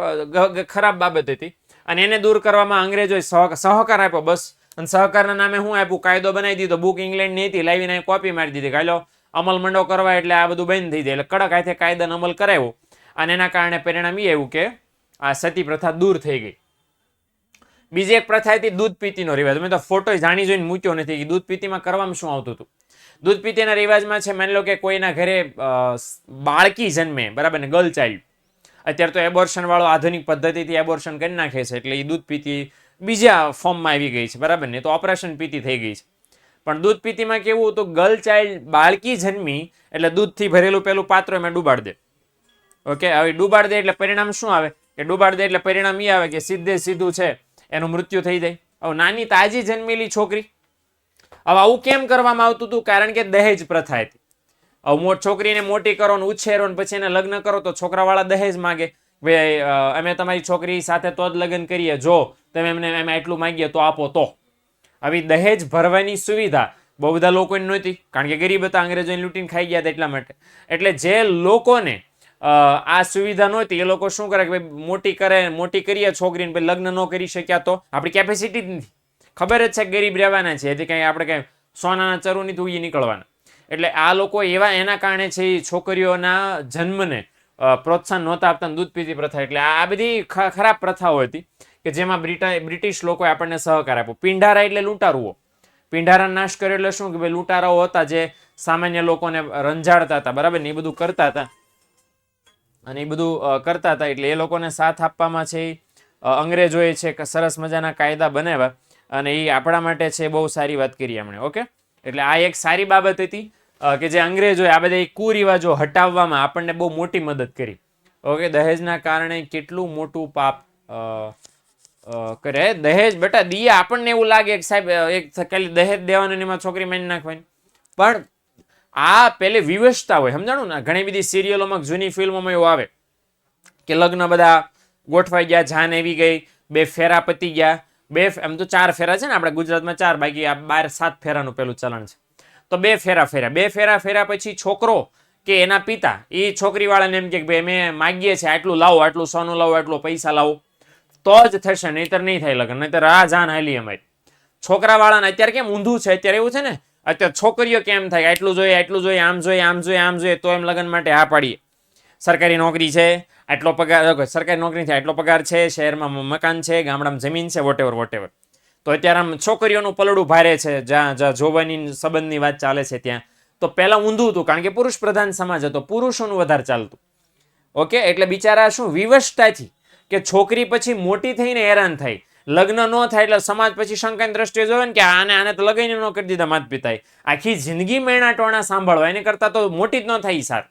ખરાબ બાબત હતી, અને એને દૂર કરવામાં અંગ્રેજોએ સહકાર આપ્યો બસ. અને સહકારના નામે શું આપ્યું, કાયદો બનાવી દીધો. બુક ઇંગ્લેન્ડની હતી, લાવીને કોપી મારી દીધી, કાયલો અમલ મંડો કરવા એટલે આ બધું બંધ થઈ જાય. એટલે કડક હાથે કાયદાનો અમલ કરાવ્યો, અને એના કારણે પરિણામ એ આવ્યું કે આ સતી પ્રથા દૂર થઈ ગઈ. બીજી એક પ્રથા હતી દૂધ પીતીનો રિવાજ. મેં તો ફોટો જાણી જોઈને મૂક્યો નથી કે દૂધ પીતીમાં કરવામાં શું આવતું હતું. દૂધ પીતીના રિવાજમાં છે, માની લો કે કોઈના ઘરે બાળકી જન્મે, બરાબર ને, ગર્લ ચાઇલ્ડ, અત્યારે તો એબોર્શન વાળો આધુનિક પદ્ધતિથી એબોર્શન કરી નાખે છે, એટલે એ દૂધ પીતી બીજા ફોર્મમાં આવી ગઈ છે, બરાબર ને, તો ઓપરેશન પીતી થઈ ગઈ છે. પણ દૂધ પીતીમાં કેવું હતું, ગર્લ ચાઇલ્ડ બાળકી જન્મી એટલે દૂધથી ભરેલું પેલું પાત્ર એમાં ડૂબાડ દે. ઓકે, હવે ડૂબાડ દે એટલે પરિણામ શું આવે કે ડૂબાડ દે એટલે પરિણામ એ આવે કે સીધે સીધું છે એનું મૃત્યુ થઈ જાય. હવે નાની તાજી જન્મેલી છોકરી, હવે આવું કેમ કરવામાં આવતું હતું? કારણ કે દહેજ પ્રથા હતી. હવે છોકરીને મોટી કરો ને ઉછેરો ને પછી એને લગ્ન કરો તો છોકરાવાળા દહેજ માગે, ભાઈ અમે તમારી છોકરી સાથે તો જ લગ્ન કરીએ, જો તમે એમને એમાં એટલું માગીએ તો આપો. તો આવી દહેજ ભરવાની સુવિધા બહુ બધા લોકોને નહોતી, કારણ કે ગરીબ હતા, અંગ્રેજોને લૂંટીને ખાઈ ગયા હતા એટલા માટે. એટલે જે લોકોને આ સુવિધા નહોતી એ લોકો શું કરે કે ભાઈ મોટી કરીએ છોકરીને, ભાઈ લગ્ન ન કરી શક્યા તો આપણી કેપેસિટી જ નથી, ખબર જ છે ગરીબ રહેવાના છે, એથી કંઈ આપણે કંઈ સોનાના ચરુની ઉઈ નીકળવાના. એટલે આ લોકો એના કારણે છે છોકરીઓના જન્મને પ્રોત્સાહન નહોતા આપતા, દૂધ પીતી પ્રથા. એટલે આ બધી ખરાબ પ્રથાઓ હતી કે જેમાં બ્રિટિશ લોકોએ આપણને સહકાર આપ્યો. પિંડારા એટલે લૂંટારુઓ. પિંડારા નાશ કર્યો એટલે શું કે ભાઈ લૂંટારાઓ હતા જે સામાન્ય લોકોને રંજાડતા હતા, બરાબર ને, એ બધું કરતા હતા. અને એ બધું કરતા હતા એટલે એ લોકોને સાથ આપવામાં છે અંગ્રેજોએ છે સરસ મજાના કાયદા બનાવ્યા અને એ આપણા માટે છે બહુ સારી વાત કરી એમણે. ઓકે, એટલે આ એક સારી બાબત હતી કે જે અંગ્રેજોએ આ બધા કુરિવાજો હટાવવામાં આપણને બહુ મોટી મદદ કરી. ઓકે, દહેજના કારણે કેટલું મોટું પાપ કરે. દહેજ બેટા દીએ આપણને એવું લાગે કે સાહેબ એક ખાલી દહેજ દેવાનું એમાં છોકરી માની નાખવાની, પણ આ પેલે વિવશતા હોય, સમજાણું ને. ઘણી બધી સિરિયલોમાં જૂની ફિલ્મોમાં એવું આવે કે લગ્ન બધા ગોઠવાઈ ગયા, જાન આવી ગઈ, 2 ફેરા પતી ગયા, એમ તો 4 ફેરા છે ને આપણે ગુજરાતમાં 4, બાકી આ 7 ફેરાનું પેલું ચલણ છે. તો 2 ફેરા ફેર્યા, 2 ફેરા ફેર્યા પછી છોકરો કે એના પિતા એ છોકરી વાળાને એમ કે ભાઈ અમે માગીએ છીએ આટલું લાવો, આટલું સોનું લાવો, આટલું પૈસા લાવો, તો જ થશે, નહીતર નહીં થાય લગ્ન, નહીતર આ જાન હાલી અમારી. છોકરા વાળાને અત્યારે કેમ ઊંધું છે, અત્યારે એવું છે ને, અત્યારે છોકરીઓ કેમ થાય આટલું જોઈએ, આટલું જોઈએ, આમ જોઈએ, આમ જોઈએ, આમ જોઈએ, તો એમ લગ્ન માટે હા પાડીએ. સરકારી નોકરી છે, આટલો પગાર, સરકારી નોકરી છે, આટલો પગાર છે, શહેરમાં મકાન છે, ગામડામાં જમીન છે, વોટેવર. તો અત્યારે આમ છોકરીઓનું પલડું ભારે છે, જ્યાં જોવાની સંબંધની વાત ચાલે છે ત્યાં. તો પહેલા ઊંધું હતું, કારણ કે પુરુષ પ્રધાન સમાજ હતો, પુરુષોનું વધારે ચાલતું. ઓકે, એટલે બિચારા શું વિવશતાથી કે છોકરી પછી મોટી થઈને હેરાન થાય, લગ્ન ન થાય એટલે સમાજ પછી શંકાની દ્રષ્ટિએ જોવે ને કે આને તો લગાઈને ન કરી દીધા માતા પિતાએ, આખી જિંદગી મેણા ટોણા સાંભળવા, એને કરતા તો મોટી જ ન થાય સાર,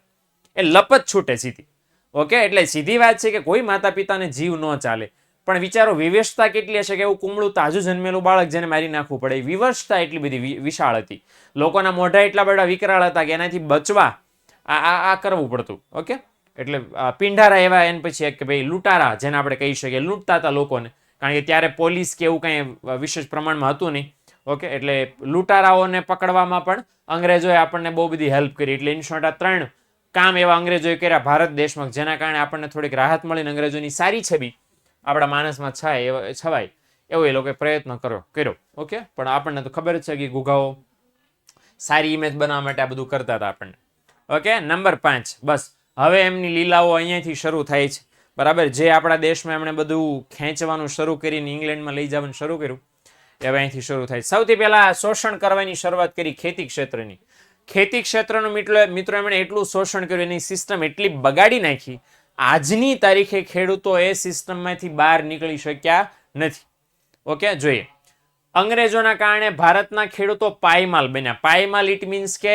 એ લપત છૂટે સીધી. ઓકે, એટલે સીધી વાત છે કે કોઈ માતા પિતાને જીવ ન ચાલે, પણ વિચારો વિવશતા કેટલી હશે કે એવું કુમળું તાજું જન્મેલું બાળક જેને મારી નાખવું પડે. વિવશતા એટલી બધી વિશાળ હતી, લોકોના મોઢા એટલા બધા વિકરાળ હતા કે એનાથી બચવા આ કરવું પડતું. ઓકે, એટલે પિંડારા એવા એને પછી કે ભાઈ લૂંટારા જેને આપણે કહી શકીએ, લૂંટતા હતા લોકોને, કારણ કે ત્યારે પોલીસ કે એવું કંઈ વિશેષ પ્રમાણમાં હતું નહીં. ઓકે, એટલે લૂંટારાઓને પકડવામાં પણ અંગ્રેજોએ આપણને બહુ બધી હેલ્પ કરી. એટલે ઇન શોર્ટ આ 3 કામ એવા અંગ્રેજોએ કર્યા ભારત દેશમાં, જેના કારણે આપણને થોડીક રાહત મળીને અંગ્રેજોની સારી છબી આપણા માનસમાં છવાય એવો એ લોકોએ પ્રયત્ન કર્યો. ઓકે, પણ આપણને તો ખબર જ છે કે ગુગાઓ સારી ઇમેજ બનાવવા માટે આ બધું કરતા હતા આપણને. ઓકે, નંબર 5, બસ હવે એમની લીલાઓ અહીંયાથી શરૂ થાય છે, બરાબર. જે આપણા દેશમાં એમણે બધું ખેંચવાનું શરૂ કરીને ઇંગ્લેન્ડમાં લઈ જવાનું શરૂ કર્યું, એ હવે અહીંથી શરૂ થાય. સૌથી પહેલા શોષણ કરવાની શરૂઆત કરી ખેતી ક્ષેત્રની. ખેતી ક્ષેત્રનું મિત્રો એમણે એટલું શોષણ કર્યું, એની સિસ્ટમ એટલી બગાડી નાખી, આજની તારીખે ખેડૂતો એ સિસ્ટમમાંથી બહાર નીકળી શક્યા નથી. ઓકે, જોઈએ અંગ્રેજોના કારણે ભારતના ખેડૂતો પાયમાલ બન્યા. પાયમાલ ઇટ મીન્સ કે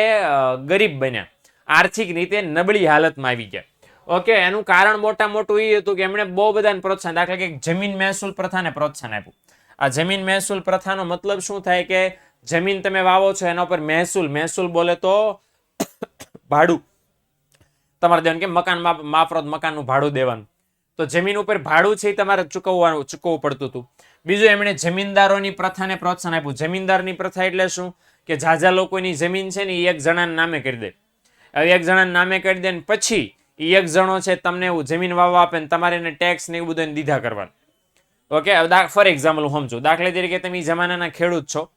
ગરીબ બન્યા, આર્થિક રીતે નબળી હાલતમાં આવી ગયા. ઓકે, એનું કારણ મોટું એ હતું કે એમણે બહુ બધાને પ્રોત્સાહન, દાખલા કે જમીન મહેસૂલ પ્રથાને પ્રોત્સાહન આપ્યું. આ જમીન મહેસૂલ પ્રથાનો મતલબ શું થાય કે જમીન તમે વાવો છો એના ઉપર મહેસૂલ બોલે તો ભાડું તમારે દેવાનું, કે મકાન માફરત મકાનનું ભાડું દેવાનું. તો જમીન ઉપર ભાડું છે એ તમારે ચૂકવવું પડતું હતું. બીજું, એમણે જમીનદારોની પ્રથાને પ્રોત્સાહન આપ્યું. જમીનદારની પ્રથા એટલે શું કે ઝાઝા લોકોની જમીન છે ને એ એક જણાના નામે કરી દે. હવે એક જણાના નામે કરી દે ને પછી એ એક જણો છે તમને જમીન વાવવા આપે ને તમારે એને ટેક્સ ને એવું બધું દીધા કરવાનું. ઓકે, ફોર એક્ઝામ્પલ હું સમજુ, દાખલા તરીકે તમે જમાનાના ખેડૂત છો,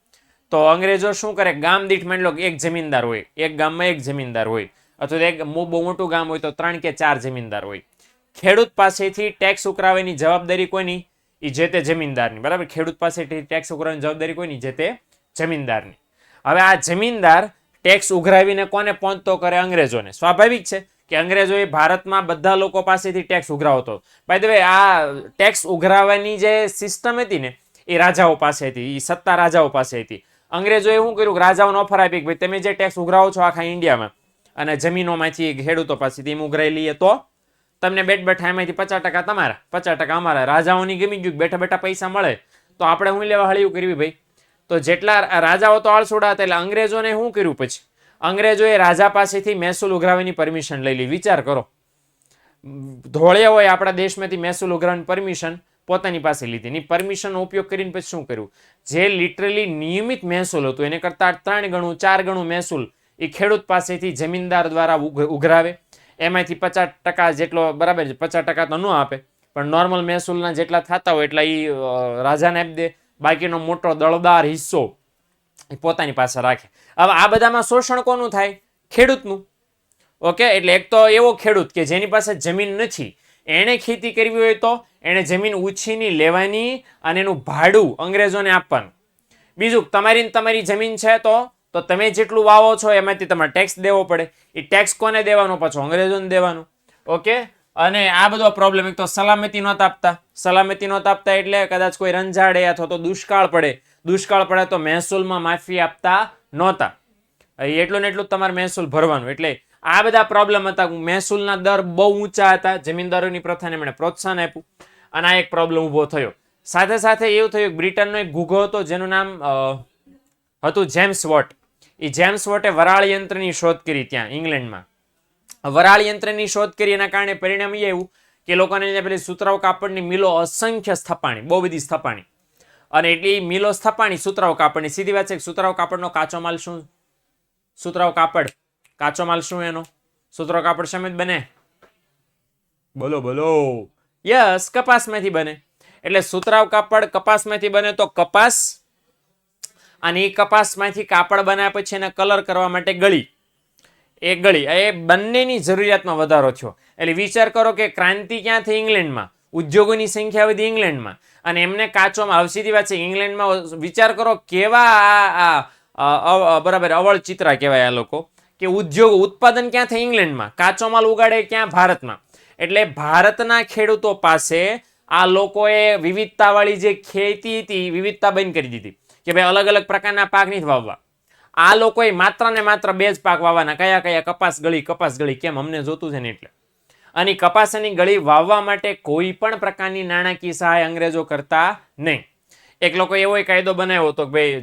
તો અંગ્રેજો શું કરે, ગામ દીઠ માની લો એક જમીનદાર હોય, એક ગામમાં એક જમીનદાર હોય, અથવા એક બહુ મોટું ગામ હોય તો 3 કે 4 જમીનદાર હોય. ખેડૂત પાસેથી ટેક્સ ઉઘરાવવાની જવાબદારી કોની? એ જે તે જમીનદારની, બરાબર. ખેડૂત પાસેથી ટેક્સ ઉઘરાવવાની જવાબદારી કોની? જે તે જમીનદારની. હવે આ જમીનદાર ટેક્સ ઉઘરાવીને કોને પહોંચતો કરે? અંગ્રેજોને. સ્વાભાવિક છે કે અંગ્રેજોએ ભારતમાં બધા લોકો પાસેથી ટેક્સ ઉઘરાવતો. બાય ધ વે, આ ટેક્સ ઉઘરાવવાની જે સિસ્ટમ હતી ને એ રાજાઓ પાસે હતી, એ સત્તા રાજાઓ પાસે હતી. અંગ્રેજોએ શું કર્યું, રાજાઓને ઓફર આપી કે ભાઈ તમે જે ટેક્સ ઉઘરાવો છો આખા ઇન્ડિયામાં અને જમીનોમાંથી ખેડૂતો પાસેથી એમ ઉઘરાઈ લઈએ તો તમને બેઠા એમાંથી 50% તમારા, 50% અમારા. રાજાઓની ગમી ગયું, બેઠા બેઠા પૈસા મળે તો આપણે શું લેવા હળિયું કરવી ભાઈ? તો જેટલા રાજાઓ તો આળસુડા હતા, એટલે અંગ્રેજોને શું કર્યું પછી? અંગ્રેજોએ રાજા પાસેથી મહેસૂલ ઉઘરાવવાની પરમિશન લઈ લી. વિચાર કરો, ધોળે હોય આપણા દેશમાંથી મહેસૂલ ઉઘરાવવાની પરમિશન પોતાની પાસે લીધી. એની પરમિશનનો ઉપયોગ કરીને પછી શું કર્યું? જે લિટરલી નિયમિત મહેસૂલ હતું એને કરતા 3 ગણું 4 ગણું મહેસૂલ એ ખેડૂત પાસેથી જમીનદાર દ્વારા ઉઘરાવે. એમાંથી 50% જેટલો, બરાબર, 50% તો ન આપે, પણ નોર્મલ મહેસૂલના જેટલા થતા હોય એટલા એ રાજાને આપી દે. બાકીનો મોટો દળદાર હિસ્સો એ પોતાની પાસે રાખે. હવે આ બધામાં શોષણ કોનું થાય? ખેડૂતનું. ઓકે, એટલે એક તો એવો ખેડૂત કે જેની પાસે જમીન નથી, એણે ખેતી કરવી હોય તો એણે જમીન ઉછીની લેવાની અને એનું ભાડું અંગ્રેજોને આપવાનું. બીજું, તમારી જમીન છે તો તમે જેટલું વાવો છો એમાંથી તમારે ટેક્સ દેવો પડે. એ ટેક્સ કોને દેવાનો? પાછો અંગ્રેજોને દેવાનું. ઓકે. અને આ બધો પ્રોબ્લેમ, એક તો સલામતી નહોતા આપતા એટલે કદાચ કોઈ રંજાડે અથવા તો દુષ્કાળ પડે તો મહેસૂલમાં માફી આપતા નહોતા. એટલું ને એટલું તમારે મહેસૂલ ભરવાનું. એટલે આ બધા પ્રોબ્લેમ હતા. મહેસૂલના દર બહુ ઊંચા હતા. જમીનદારોની પ્રથાને એમણે પ્રોત્સાહન આપ્યું અને આ એક પ્રોબ્લેમ ઊભો થયો. સાથે સાથે એવું થયું, બ્રિટનનો એક ગુગો હતો જેનું નામ હતું જેમ્સ વોટ. એ જેમ્સ વોટે વરાળ યંત્રની શોધ કરી ત્યાં ઇંગ્લેન્ડમાં. વરાળ યંત્રની શોધ કરી એના કારણે પરિણામ એ આવ્યું કે લોકોને પેલી સુતરાઉ કાપડની મિલો અસંખ્ય સ્થપાણી, બહુ બધી સ્થપાણી. અને એટલી મિલો સ્થપાણી સુતરાઉ કાપડની. સીધી વાત છે, સુતરાઉ કાપડનો કાચો માલ શું? સુતરાઉ કાચો માલ શું એનો? સુતરાઉ કાપડ શેમાંથી બને? બોલો. યસ, કપાસમાંથી બને. એટલે સુતરાઉ કાપડ કપાસમાંથી બને તો કપાસ, અને એ કપાસમાંથી કાપડ બનાવ્યા પછી એને કલર કરવા માટે ગળી. એ બંનેની જરૂરિયાતમાં વધારો થયો. એટલે વિચાર કરો કે ક્રાંતિ ક્યાં થઈ? ઇંગ્લેન્ડમાં. ઉદ્યોગોની સંખ્યા વધી ઇંગ્લેન્ડમાં, અને એમને કાચો માલ. સીધી વાત છે, ઇંગ્લેન્ડમાં વિચાર કરો કેવા બરાબર અવળ ચિત્રા કહેવાય આ લોકો, કે ઉત્પાદન ક્યાં થાય? ઇંગ્લેન્ડમાં. કાચો માલ ઉગાડે ક્યાં? ભારતમાં. એટલે ભારતના ખેડૂતો પાસે આ લોકોએ વિવિધતાવાળી જે ખેતી હતી વિવિધતા બંધ કરી દીધી કે ભાઈ અલગ અલગ પ્રકારના પાક નથી વાવવા. આ લોકોએ માત્ર ને માત્ર 2 જ પાક વાવવાના. કયા? કપાસ ગળી. કેમ? અમને જોતું છે ને એટલે. અને કપાસની ગળી વાવવા માટે કોઈ પણ પ્રકારની નાણાકીય સહાય અંગ્રેજો કરતા નહીં. એક લોકો એવો કાયદો બનાવ્યો હતો કે ભાઈ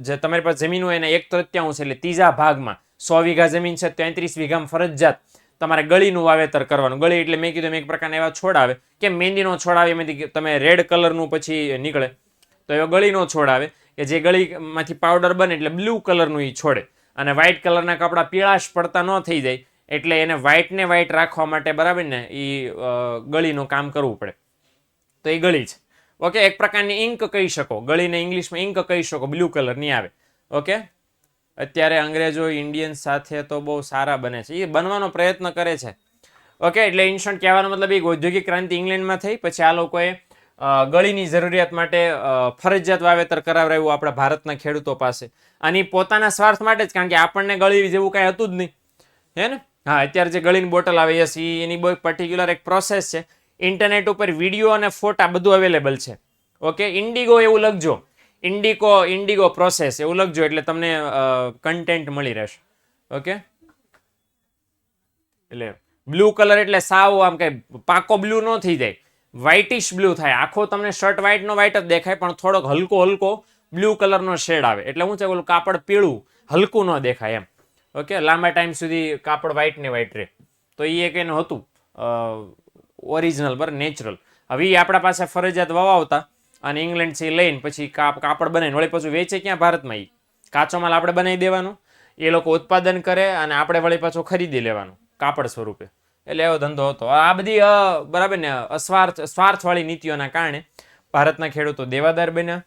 જે તમારી પાસે જમીન હોય એને 1/3 એટલે 3 ભાગમાં 100 વીઘા જમીન છે, 33 વીઘામાં ફરજિયાત તમારે ગળીનું વાવેતર કરવાનું. ગળી એટલે મેં કીધું એક પ્રકારના એવા છોડ આવે કે મહેંદીનો છોડ આવે, એમાંથી તમે રેડ કલરનું પછી નીકળે તો એવો ગળીનો છોડ આવે કે જે ગળીમાંથી પાવડર બને એટલે બ્લુ કલરનું એ છોડે. અને વ્હાઇટ કલરના કપડાં પીળાશ પડતા ન થઈ જાય એટલે એને વ્હાઇટ રાખવા માટે બરાબર ને એ ગળીનું કામ કરવું પડે. તો એ ગળી છે. ઓકે. એક પ્રકારની ઇંક કહી શકો. ગળીને ઇંગ્લિશમાં ઇંક કહી શકો. બ્લુ કલરની આવે. ઓકે. અત્યારે અંગ્રેજો ઇન્ડિયન સાથે તો બહુ સારા બને છે, એ બનવાનો પ્રયત્ન કરે છે. ઓકે. એટલે ઇન શોર્ટ કહેવાનો મતલબ એક ઔદ્યોગિક ક્રાંતિ ઇંગ્લેન્ડમાં થઈ, પછી આ લોકોએ ગળીની જરૂરિયાત માટે ફરજિયાત વાવેતર કરાવરાયું આપણા ભારતના ખેડૂતો પાસે. અને પોતાના સ્વાર્થ માટે જ, કારણ કે આપણને ગળી જેવું કાંઈ હતું જ નહીં, હે ને? હા, અત્યારે જે ગળીની બોટલ આવે યસ, એની બહુ પર્ટિક્યુલર એક પ્રોસેસ છે. ઇન્ટરનેટ ઉપર વિડીયો અને ફોટા બધું અવેલેબલ છે. ઓકે. ઇન્ડિગો એવું લખજો, ઇન્ડિગો પ્રોસેસ એવું લખજો એટલે તમને કન્ટેન્ટ મળી રહેશે. ઓકે. એટલે બ્લુ કલર એટલે સાવ આમ કઈ પાકો બ્લુ ન થઈ જાય, વ્હાઇટિશ બ્લુ થાય. આખો તમને શર્ટ વ્હાઇટ જ દેખાય, પણ થોડોક હલકો બ્લુ કલરનો શેડ આવે. એટલે શું છે, ઓલું કાપડ પીળું હલકું ન દેખાય એમ. ઓકે. લાંબા ટાઈમ સુધી કાપડ વ્હાઇટ રહે. તો એ એક એનું હતું ઓરિજિનલ પર નેચરલ. હવે એ આપણા પાસે ફરજિયાત વવાવતા અને ઇંગ્લેન્ડથી લઈને પછી કાપડ બનાવીને વળી પાછું વેચે ક્યાં? ભારતમાં. એ કાચો માલ આપણે બનાવી દેવાનો, એ લોકો ઉત્પાદન કરે અને આપણે વળી પાછું ખરીદી લેવાનું કાપડ સ્વરૂપે. એટલે એવો ધંધો હતો. આ બધી બરાબર ને સ્વાર્થવાળી નીતિઓના કારણે ભારતના ખેડૂતો દેવાદાર બન્યા.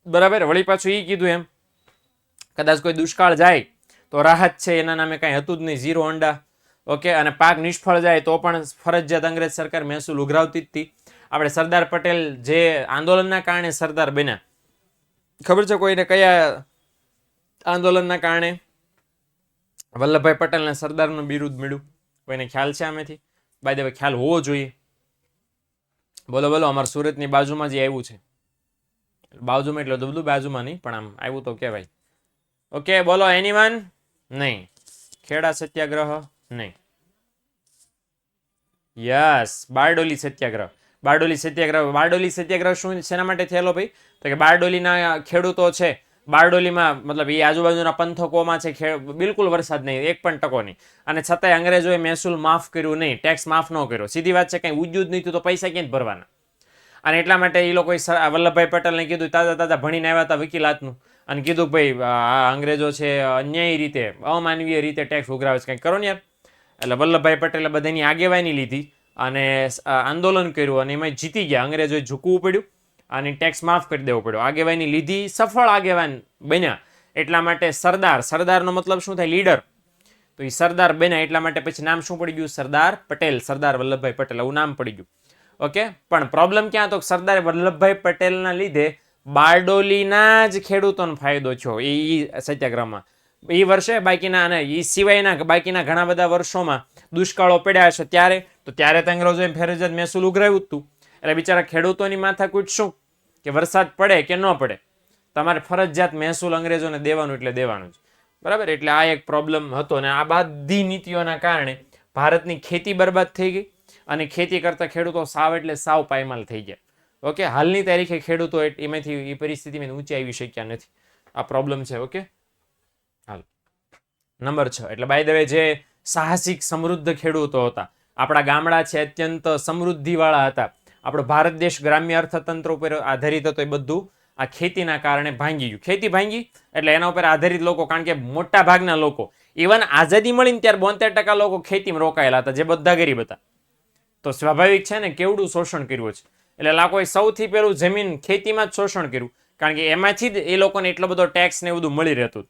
બરાબર. વળી પાછું એ કીધું એમ, કદાચ કોઈ દુષ્કાળ જાય તો રાહત છે, એના નામે કાંઈ હતું જ નહીં, 0 અંડા. ઓકે. અને પાક નિષ્ફળ જાય તો પણ ફરજિયાત અંગ્રેજ સરકાર મહેસૂલ ઉઘરાવતી જ હતી. આપણે સરદાર પટેલ જે આંદોલનના કારણે સરદાર બન્યા, ખબર છે કોઈને કયા આંદોલનના કારણે વલ્લભભાઈ પટેલને સરદારનું બિરુદ મળ્યું? કોઈને ખ્યાલ છે આમાંથી? બાય ધ વે ખ્યાલ હોવો જોઈએ. બોલો. અમારા સુરતની બાજુમાં જે આવ્યું છે, બાજુમાં એટલે બધું બાજુમાં નહીં પણ આમ આવ્યું તો કહેવાય. ઓકે. બોલો. એનીવન? નહીં. ખેડા સત્યાગ્રહ? નહીં. યસ, બારડોલી સત્યાગ્રહ. બારડોલી સત્યાગ્રહ શું શેના માટે થયેલો ભાઈ? તો કે બારડોલીના ખેડૂતો છે, બારડોલીમાં મતલબ એ આજુબાજુના પંથકોમાં છે, બિલકુલ વરસાદ નહીં, 1% નહીં, અને છતાંય અંગ્રેજોએ મહેસૂલ માફ કર્યું નહીં, ટેક્સ માફ ન કર્યો. સીધી વાત છે, કંઈ ઉજ્યું જ નહીં થયું તો પૈસા ક્યાં ભરવાના? અને એટલા માટે એ લોકોએ વલ્લભભાઈ પટેલને કીધું, તાજા ભણીને આવ્યા હતા વકીલાતનું, અને કીધું ભાઈ આ અંગ્રેજો છે અન્યાયી રીતે અમાનવીય રીતે ટેક્સ ઉઘરાવે છે, કંઈક કરો ને યાર. એટલે વલ્લભભાઈ પટેલે બધાની આગેવાની લીધી અને આંદોલન કર્યું અને એમાં જીતી ગયા. અંગ્રેજોએ ઝૂકવું પડ્યું અને ટેક્સ માફ કરી દેવો પડ્યો. આગેવાની લીધી, સફળ આગેવાન બન્યા. એટલા માટે સરદારનો મતલબ શું થાય? લીડર. તો એ સરદાર બન્યા એટલા માટે પછી નામ શું પડી ગયું? સરદાર પટેલ, સરદાર વલ્લભભાઈ પટેલ, આવું નામ પડી ગયું. ઓકે, પણ પ્રોબ્લેમ ક્યાં હતો? સરદાર વલ્લભભાઈ પટેલના લીધે બારડોલીના જ ખેડૂતોને ફાયદો થયો એ સત્યાગ્રહમાં એ વર્ષે. બાકીના અને એ સિવાયના બાકીના ઘણા બધા વર્ષોમાં દુષ્કાળો પડ્યા છે ત્યારે તો અંગ્રેજોએ ફરજિયાત મહેસૂલ ઉઘરાવ્યું હતું. એટલે બિચારા ખેડૂતોની માથાકૂટ શું કે વરસાદ પડે કે ન પડે, તમારે ફરજિયાત મહેસૂલ અંગ્રેજોને દેવાનું એટલે દેવાનું જ, બરાબર. એટલે આ એક પ્રોબ્લેમ હતો ને આ બધી નીતિઓના કારણે ભારતની ખેતી બરબાદ થઈ ગઈ અને ખેતી કરતા ખેડૂતો સાવ એટલે સાવ પાયમાલ થઈ ગયા. ઓકે, હાલની તારીખે ખેડૂતો એમાંથી એ પરિસ્થિતિમાં ઊંચી આવી શક્યા નથી. આ પ્રોબ્લેમ છે. ઓકે, હાલ નંબર 6. એટલે બાય ધ વે જે સાહસિક સમૃદ્ધ ખેડૂતો હતા, આપણા ગામડા છે અત્યંત સમૃદ્ધિવાળા હતા, આપણો ભારત દેશ ગ્રામ્ય અર્થતંત્ર ઉપર આધારિત હતો, એ બધું આ ખેતીના કારણે ભાંગી ગયું. ખેતી ભાંગી એટલે એના ઉપર આધારિત લોકો, કારણ કે મોટા ભાગના લોકો ઇવન આઝાદી મળીને ત્યારે 72% લોકો ખેતીમાં રોકાયેલા હતા, જે બધા ગરીબ હતા. તો સ્વાભાવિક છે ને કેવડું શોષણ કર્યું છે. એટલે લોકોએ સૌથી પહેલું જમીન ખેતીમાં જ શોષણ કર્યું, કારણ કે એમાંથી જ એ લોકોને એટલો બધો ટેક્સ ને એ બધું મળી રહેતું.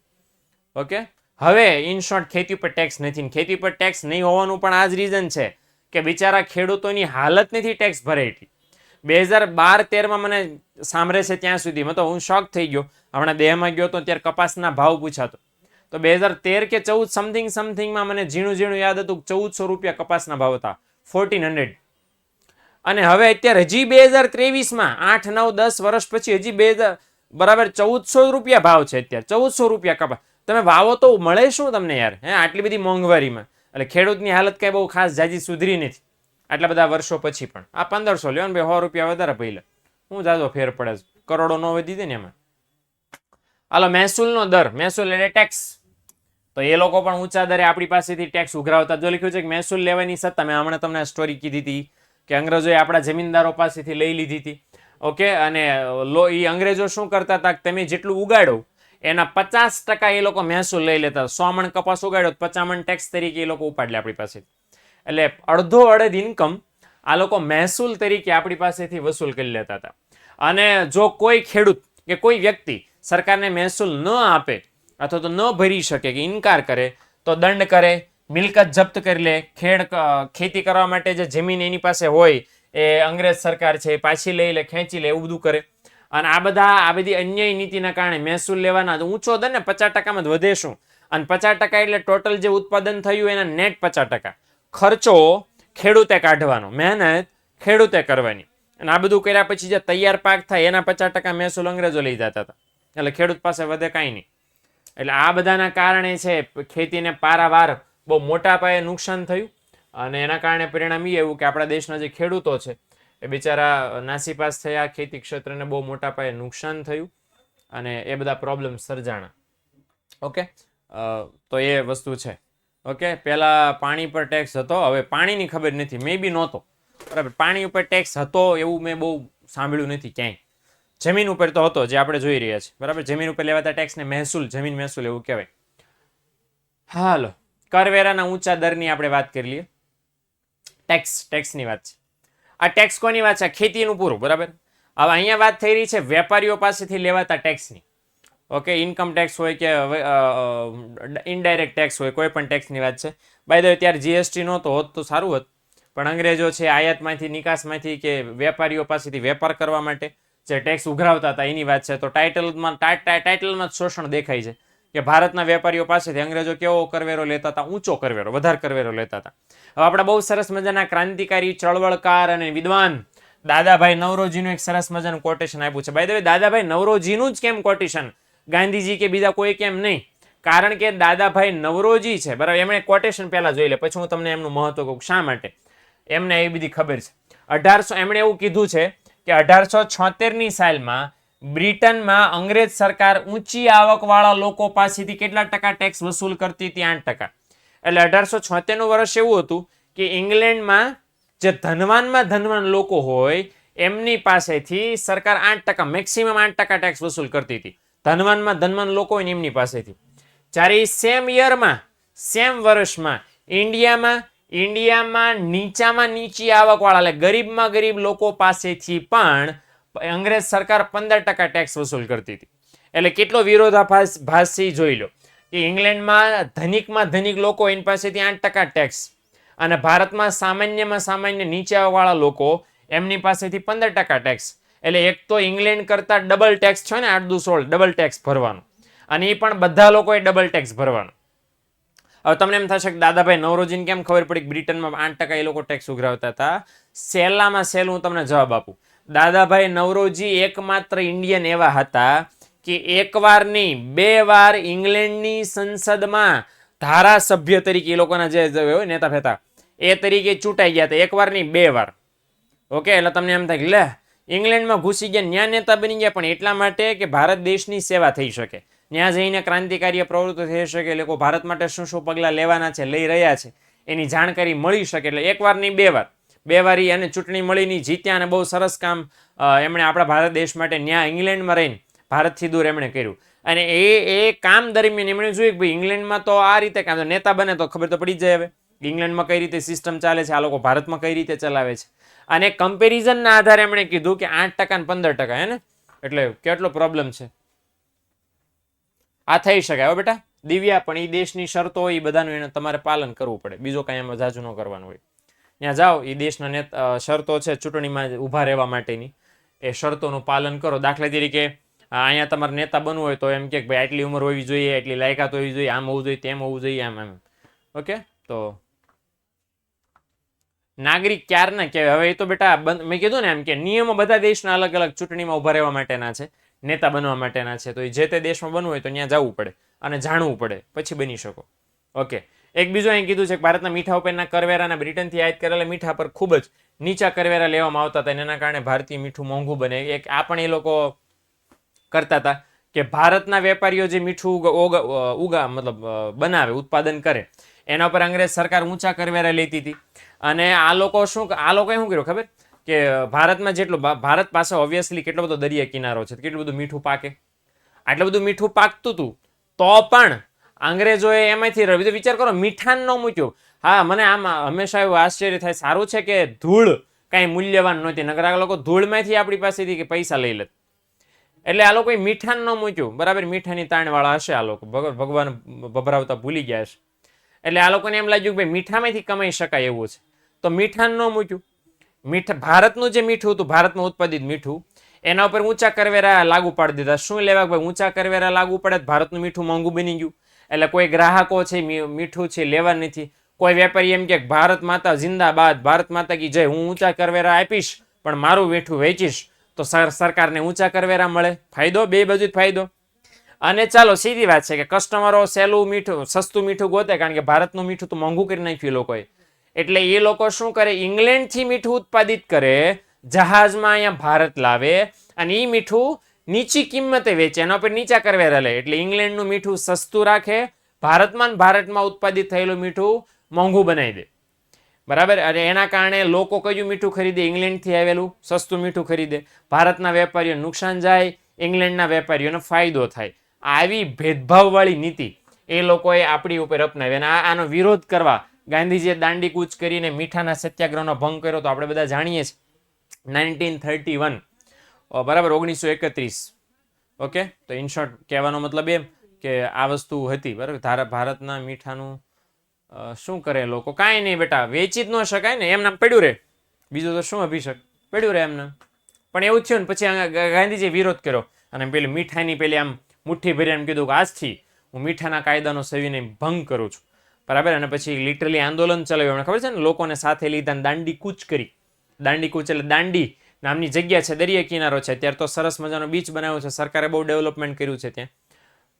ઓકે, હવે ઇન શોર્ટ ખેતી પર ટેક્સ નથી. ખેતી પર ટેક્સ નહીં હોવાનું પણ આ જ રીઝન છે કે બિચારા ખેડૂતોની હાલત નથી ટેક્સ ભરાઈ. 2012-13માં મને સાંભળે છે ત્યાં સુધીમાં તો હું શોક થઈ ગયો. હમણાં દેહમાં ગયો તો ત્યારે કપાસના ભાવ પૂછાતો, તો 2013 કે 14 સમથિંગમાં મને ઝીણું યાદ હતું, 1400 રૂપિયા કપાસના ભાવ હતા, 1400. અને હવે અત્યારે હજી 2023માં 8, 9, 10 વર્ષ પછી હજી બરાબર 1400 રૂપિયા ભાવ છે. અત્યારે 1400 રૂપિયા કપાસ. તમે વાવો તો મળે શું તમને યાર? આટલી બધી મોંઘવારીમાં. એટલે ખેડૂતની હાલત કઈ બહુ ખાસ જાજી સુધરી નથી આટલા બધા વર્ષો પછી પણ. આ 1500 લ્યો ને ભાઈ, 100 રૂપિયા વધારે પહેલા હું જાજો ફેર પડે છે, કરોડો ન વધી દે ને એમાં. હાલો, મહેસૂલનો દર, મહેસૂલ એટલે ટેક્સ. તો એ લોકો પણ ઊંચા દરે આપણી પાસેથી ટેક્સ ઉઘરાવતા. જો લખ્યું છે કે મહેસૂલ લેવાની સત્તા, મેં હમણાં તમને સ્ટોરી કીધી હતી કે અંગ્રેજોએ આપણા જમીનદારો પાસેથી લઈ લીધી હતી. ઓકે, અને એ અંગ્રેજો શું કરતા હતા, તમે જેટલું ઉગાડો એના 50% એ લોકો મહેસૂલ લઈ લેતા. 100 મણ કપાસ ઉગાડ્યો 50 મણ ટેક્સ તરીકે એ લોકો ઉપાડ લે આપણી પાસે. એટલે અડધ ઇન્કમ આ લોકો મહેસૂલ તરીકે આપણી પાસેથી વસૂલ કરી લેતા હતા. અને જો કોઈ ખેડૂત કે કોઈ વ્યક્તિ સરકારને મહેસૂલ ન આપે અથવા તો ન ભરી શકે કે ઇનકાર કરે તો દંડ કરે, મિલકત જપ્ત કરી લે, ખેતી કરવા માટે જે જમીન એની પાસે હોય એ અંગ્રેજ સરકાર છે પાછી લઈ લે, ખેંચી લે, એવું બધું કરે. અને આ બધી અન્યાય નીતિના કારણે મહેસૂલ લેવાના ઊંચો દર ને 50%માં જ વધે શું, અને 50% એટલે ટોટલ જે ઉત્પાદન થયું એના નેટ 50%. ખર્ચો ખેડૂતે કાઢવાનો, મહેનત ખેડૂતે કરવાની, અને આ બધું કર્યા પછી જે તૈયાર પાક થાય એના 50% મહેસૂલ અંગ્રેજો લઈ જતા હતા. એટલે ખેડૂત પાસે વધે કાંઈ નહીં. એટલે આ બધાના કારણે છે ખેતીને પારાવાર બહુ મોટા પાયે નુકસાન થયું, અને એના કારણે પરિણામ એ એવું કે આપણા દેશના જે ખેડૂતો છે એ બિચારા નાસીપાસ થયા, ખેતી ક્ષેત્રને બહુ મોટા પાયે નુકસાન થયું અને એ બધા પ્રોબ્લેમ સર્જાણા. ઓકે, તો એ વસ્તુ છે. ઓકે, પહેલા પાણી પર ટેક્સ હતો, હવે પાણીની ખબર નથી, મે બી નહોતો, બરાબર. પાણી ઉપર ટેક્સ હતો એવું મેં બહુ સાંભળ્યું નથી ક્યાંય. જમીન ઉપર તો હતો, જે આપણે જોઈ રહ્યા છીએ, બરાબર. જમીન ઉપર લેવાતા ટેક્સને મહેસૂલ, જમીન મહેસૂલ એવું કહેવાય. હાલો, કરવેરાના ઊંચા દરની આપણે વાત કરી લઈએ. ટેક્સની વાત છે. આ ટેક્સ કોની વાત છે? ખેતીનું પૂરું, બરાબર. હવે અહીંયા વાત થઈ રહી છે વેપારીઓ પાસેથી લેવાતા ટેક્સની. ઓકે, ઇન્કમ ટેક્સ હોય કે ઇનડાયરેક્ટ ટેક્સ હોય, કોઈ પણ ટેક્સની વાત છે. બાય ધ વે ત્યારે જીએસટી નહોતો, હોત તો સારું હોત, પણ અંગ્રેજો છે આયાતમાંથી, નિકાસમાંથી કે વેપારીઓ પાસેથી વેપાર કરવા માટે જે ટેક્સ ઉઘરાવતા હતા એની વાત છે. તો ટાઇટલમાં જ શોષણ દેખાય છે કે ભારતના વેપારીઓ પાસેથી અંગ્રેજો કેવો કરવેરો લેતા હતા? ઊંચો કરવેરો, વધારે કરવેરો લેતા હતા. હવે આપણા બહુ સરસ મજાના ક્રાંતિકારી, ચળવળકાર અને વિદ્વાન દાદાભાઈ નવરોજીનું એક સરસ મજાનું કોટેશન આપ્યું છે. બાય ધ વે દાદાભાઈ નવરોજીનું જ કેમ કોટેશન, ગાંધીજી કે બીજા કોઈ કેમ નહીં? કારણ કે દાદાભાઈ નવરોજી છે, બરાબર. એમણે કોટેશન પહેલા જોઈ લે, પછી હું તમને એમનું મહત્વ કહું શા માટે. એમને એ બધી ખબર છે. એમણે એવું કીધું છે કે 1876ની સાલમાં બ્રિટનમાં અંગ્રેજ સરકાર ઊંચી આવકવાળા લોકો પાસેથી કેટલા ટકા ટેક્સ વસૂલ કરતી હતી? 8%. એટલે 1876નું વર્ષ એવું હતું કે ઇંગ્લેન્ડમાં જે ધનવાન લોકો હોય એમની પાસેથી સરકાર 8%, મેક્સિમમ 8% ટેક્સ વસૂલ કરતી હતી. ધનવાન લોકો હોય ને એમની પાસેથી. જ્યારે સેમ યરમાં, સેમ વર્ષમાં ઇન્ડિયામાં નીચામાં નીચી આવકવાળા, એટલે ગરીબમાં ગરીબ લોકો પાસેથી પણ અંગ્રેજ સરકાર 15% ટેક્સ વસૂલ કરતી હતી. એટલે કેટલો વિરોધાભાસી જોઈ લો કે ઇંગ્લેન્ડમાં ધનિક લોકો એની પાસેથી 8% ટેક્સ, અને ભારતમાં સામાન્ય નીચે આવકવાળા લોકો એમની પાસેથી 15% ટેક્સ. એટલે એક તો ઇંગ્લેન્ડ કરતા ડબલ ટેક્સ છે ને, 8 દુ 16 ડબલ ટેક્સ ભરવાનો, અને એ પણ બધા લોકોએ ડબલ ટેક્સ ભરવાનો. હવે તમને એમ થશે કે દાદાભાઈ નવરોજીને કેમ ખબર પડી કે બ્રિટનમાં 8% એ લોકો ટેક્સ ઉઘરાવતા હતા? સહેલામાં સહેલું હું તમને જવાબ આપું. દાદાભાઈ નવરોજી એકમાત્ર ઇન્ડિયન એવા હતા કે એકવાર નહીં 2 વાર ઇંગ્લેન્ડની સંસદમાં ધારાસભ્ય તરીકે એ લોકોના જે હોય નેતા ફેતા એ તરીકે ચૂંટાઈ ગયા હતા. એકવાર નહીં 2 વાર. ઓકે, એટલે તમને એમ થાય કે લે ઇંગ્લેન્ડમાં ઘૂસી ગયા, ન્યા નેતા બની ગયા, પણ એટલા માટે કે ભારત દેશની સેવા થઈ શકે, ત્યાં જઈને ક્રાંતિકારી પ્રવૃત્તિ થઈ શકે, લોકો ભારત માટે શું શું પગલાં લેવાના છે, લઈ રહ્યા છે, એની જાણકારી મળી શકે. એટલે એકવાર નહીં 2 વાર, 2 વાર અને ચૂંટણી મળીને જીત્યા, અને બહુ સરસ કામ એમણે આપણા ભારત દેશ માટે ન્યા ઇંગ્લેન્ડમાં રહીને ભારતથી દૂર એમણે કર્યું. અને એ કામ દરમિયાન એમણે જોયું કે ભાઈ ઇંગ્લેન્ડમાં તો આ રીતે કામ, નેતા બને તો ખબર તો પડી જ જાય હવે ઇંગ્લેન્ડમાં કઈ રીતે સિસ્ટમ ચાલે છે, આ લોકો ભારતમાં કઈ રીતે ચલાવે છે. અને કમ્પેરિઝનના આધારે એમણે કીધું કે 8% ને 15%, હે ને, એટલે કેટલો પ્રોબ્લેમ છે. આ થઈ શકે. હવે બેટા દિવ્યા, પણ એ દેશની શરતો હોય એ બધાનું એને તમારે પાલન કરવું પડે, બીજો કાંઈ એમાં જાજુ ન કરવાનું હોય. ત્યાં જાઓ, એ દેશના શરતો છે ચૂંટણીમાં ઊભા રહેવા માટેની, એ શરતોનું પાલન કરો. દાખલા તરીકે અહીંયા તમારે નેતા બનવું હોય તો એમ કે ભાઈ આટલી ઉંમર હોવી જોઈએ, એટલી લાયકાત હોવી જોઈએ, આમ હોવું જોઈએ, તેમ હોવું જોઈએ, આમ. ઓકે, તો નાગરિક ક્યારના કહેવાય? હવે એ તો બેટા મેં કીધું ને એમ કે નિયમો બધા દેશના અલગ અલગ ચૂંટણીમાં ઊભા રહેવા માટેના છે, નેતા બનવા માટેના છે. તો એ જે તે દેશમાં બનવું હોય તો ત્યાં જવું પડે અને જાણવું પડે, પછી બની શકો. ઓકે, એક બીજું અહીં કીધું છે કે ભારતના મીઠા ઉપરના કરવેરાના બ્રિટનથી આયાત કરેલા મીઠા પર ખૂબ જ નીચા કરવેરા લેવામાં આવતા હતા, એના કારણે ભારતીય મીઠું મોંઘું બને. એક આ પણ એ લોકો કરતા હતા કે ભારતના વેપારીઓ જે મીઠું બનાવે, ઉત્પાદન કરે, એના પર અંગ્રેજ સરકાર ઊંચા કરવેરા લેતી હતી. અને આ લોકોએ શું કર્યું ખબર? કે ભારતમાં ભારત પાસે ઓબ્વિયસલી કેટલો બધો દરિયા કિનારો છે, કેટલું બધું મીઠું પાકે, આટલું બધું મીઠું પાકતું હતું તો પણ અંગ્રેજોએ એમાંથી વિચાર કરો, મીઠાન ન મૂક્યો. હા, મને આમ હંમેશા એવું આશ્ચર્ય થાય, સારું છે કે ધૂળ કાંઈ મૂલ્યવાન નહોતી, નકર આ લોકો ધૂળમાંથી આપણી પાસેથી કે પૈસા લઈ લે. એટલે આ લોકોએ મીઠાન ન મૂક્યું, બરાબર, મીઠાની તાણવાળા હશે આ લોકો, ભગવાન ભભરાવતા ભૂલી ગયા હશે. એટલે આ લોકોને એમ લાગ્યું કે ભાઈ મીઠામાંથી કમાઈ શકાય એવું છે, તો મીઠાન ન મૂક્યું. ભારતનું જે મીઠું હતું, ભારતમાં ઉત્પાદિત મીઠું, એના ઉપર ઊંચા કરવેરા લાગુ પાડી દીધા. શું લેવા ભાઈ, ઊંચા કરવેરા લાગુ પડે, ભારતનું મીઠું મોંઘું બની ગયું. એટલે કોઈ ગ્રાહકો છે મીઠું છે લેવા નથી. કોઈ વેપારી એમ કે ભારત માતા જિંદાબાદ, ભારત માતા કી જય, હું ઊંચા કરવેરા આપીશ પણ મારું મીઠું વેચીશ, તો સરકારને ઊંચા કરવેરા મળે, ફાયદો, બે બાજુ જ ફાયદો. અને ચાલો સીધી વાત છે કે કસ્ટમરો સહેલું મીઠું, સસ્તું મીઠું ગોતે, કારણ કે ભારતનું મીઠું તો મોંઘું કરી નાખ્યું લોકોએ. એટલે એ લોકો શું કરે, ઇંગ્લેન્ડથી મીઠું ઉત્પાદિત કરે, જહાજમાં અહીંયા ભારત લાવે, અને એ મીઠું નીચી કિંમતે વેચે, એના પર નીચા કરવેરા લે. એટલે ઇંગ્લેન્ડનું મીઠું સસ્તું રાખે, ભારતમાં ઉત્પાદિત થયેલું મીઠું મોંઘું બનાવી દે, બરાબર. અને એના કારણે લોકો કયું મીઠું ખરીદે? ઇંગ્લેન્ડથી આવેલું સસ્તું મીઠું ખરીદે. ભારતના વેપારીઓ નુકસાન જાય, ઇંગ્લેન્ડના વેપારીઓને ફાયદો થાય. આવી ભેદભાવવાળી નીતિ એ લોકોએ આપણી ઉપર અપનાવી, અને આનો વિરોધ કરવા ગાંધીજીએ દાંડી કૂચ કરીને મીઠાના સત્યાગ્રહનો ભંગ કર્યો, તો આપણે બધા જાણીએ છીએ 1931, બરાબર, 1931. ઓકે, તો ઇન શોર્ટ કહેવાનો મતલબ એમ કે આ વસ્તુ હતી, બરાબર. ભારતના મીઠાનું શું કરે લોકો? કાંઈ નહીં બેટા, વેચી જ ન શકાય ને, એમ નામ પડ્યું રહે, બીજું તો શું અભિષેક, પડ્યું રહે એમને. પણ એવું થયું ને પછી ગાંધીજીએ વિરોધ કર્યો, અને પેલી મીઠાઈની પેલી આમ મુઠ્ઠી ભરી એમ કીધું કે આજથી હું મીઠાના કાયદાનો સવિનય ભંગ કરું છું, બરાબર. અને પછી લિટરલી આંદોલન ચલાવ્યું, એમને ખબર છે ને, લોકોને સાથે લીધા, દાંડી કૂચ કરી. દાંડી કૂચ એટલે દાંડી નામની જગ્યા છે, દરિયા કિનારો છે, ત્યારે તો સરસ મજાનો બીચ બનાવ્યો છે, સરકારે બહુ ડેવલપમેન્ટ કર્યું છે ત્યાં.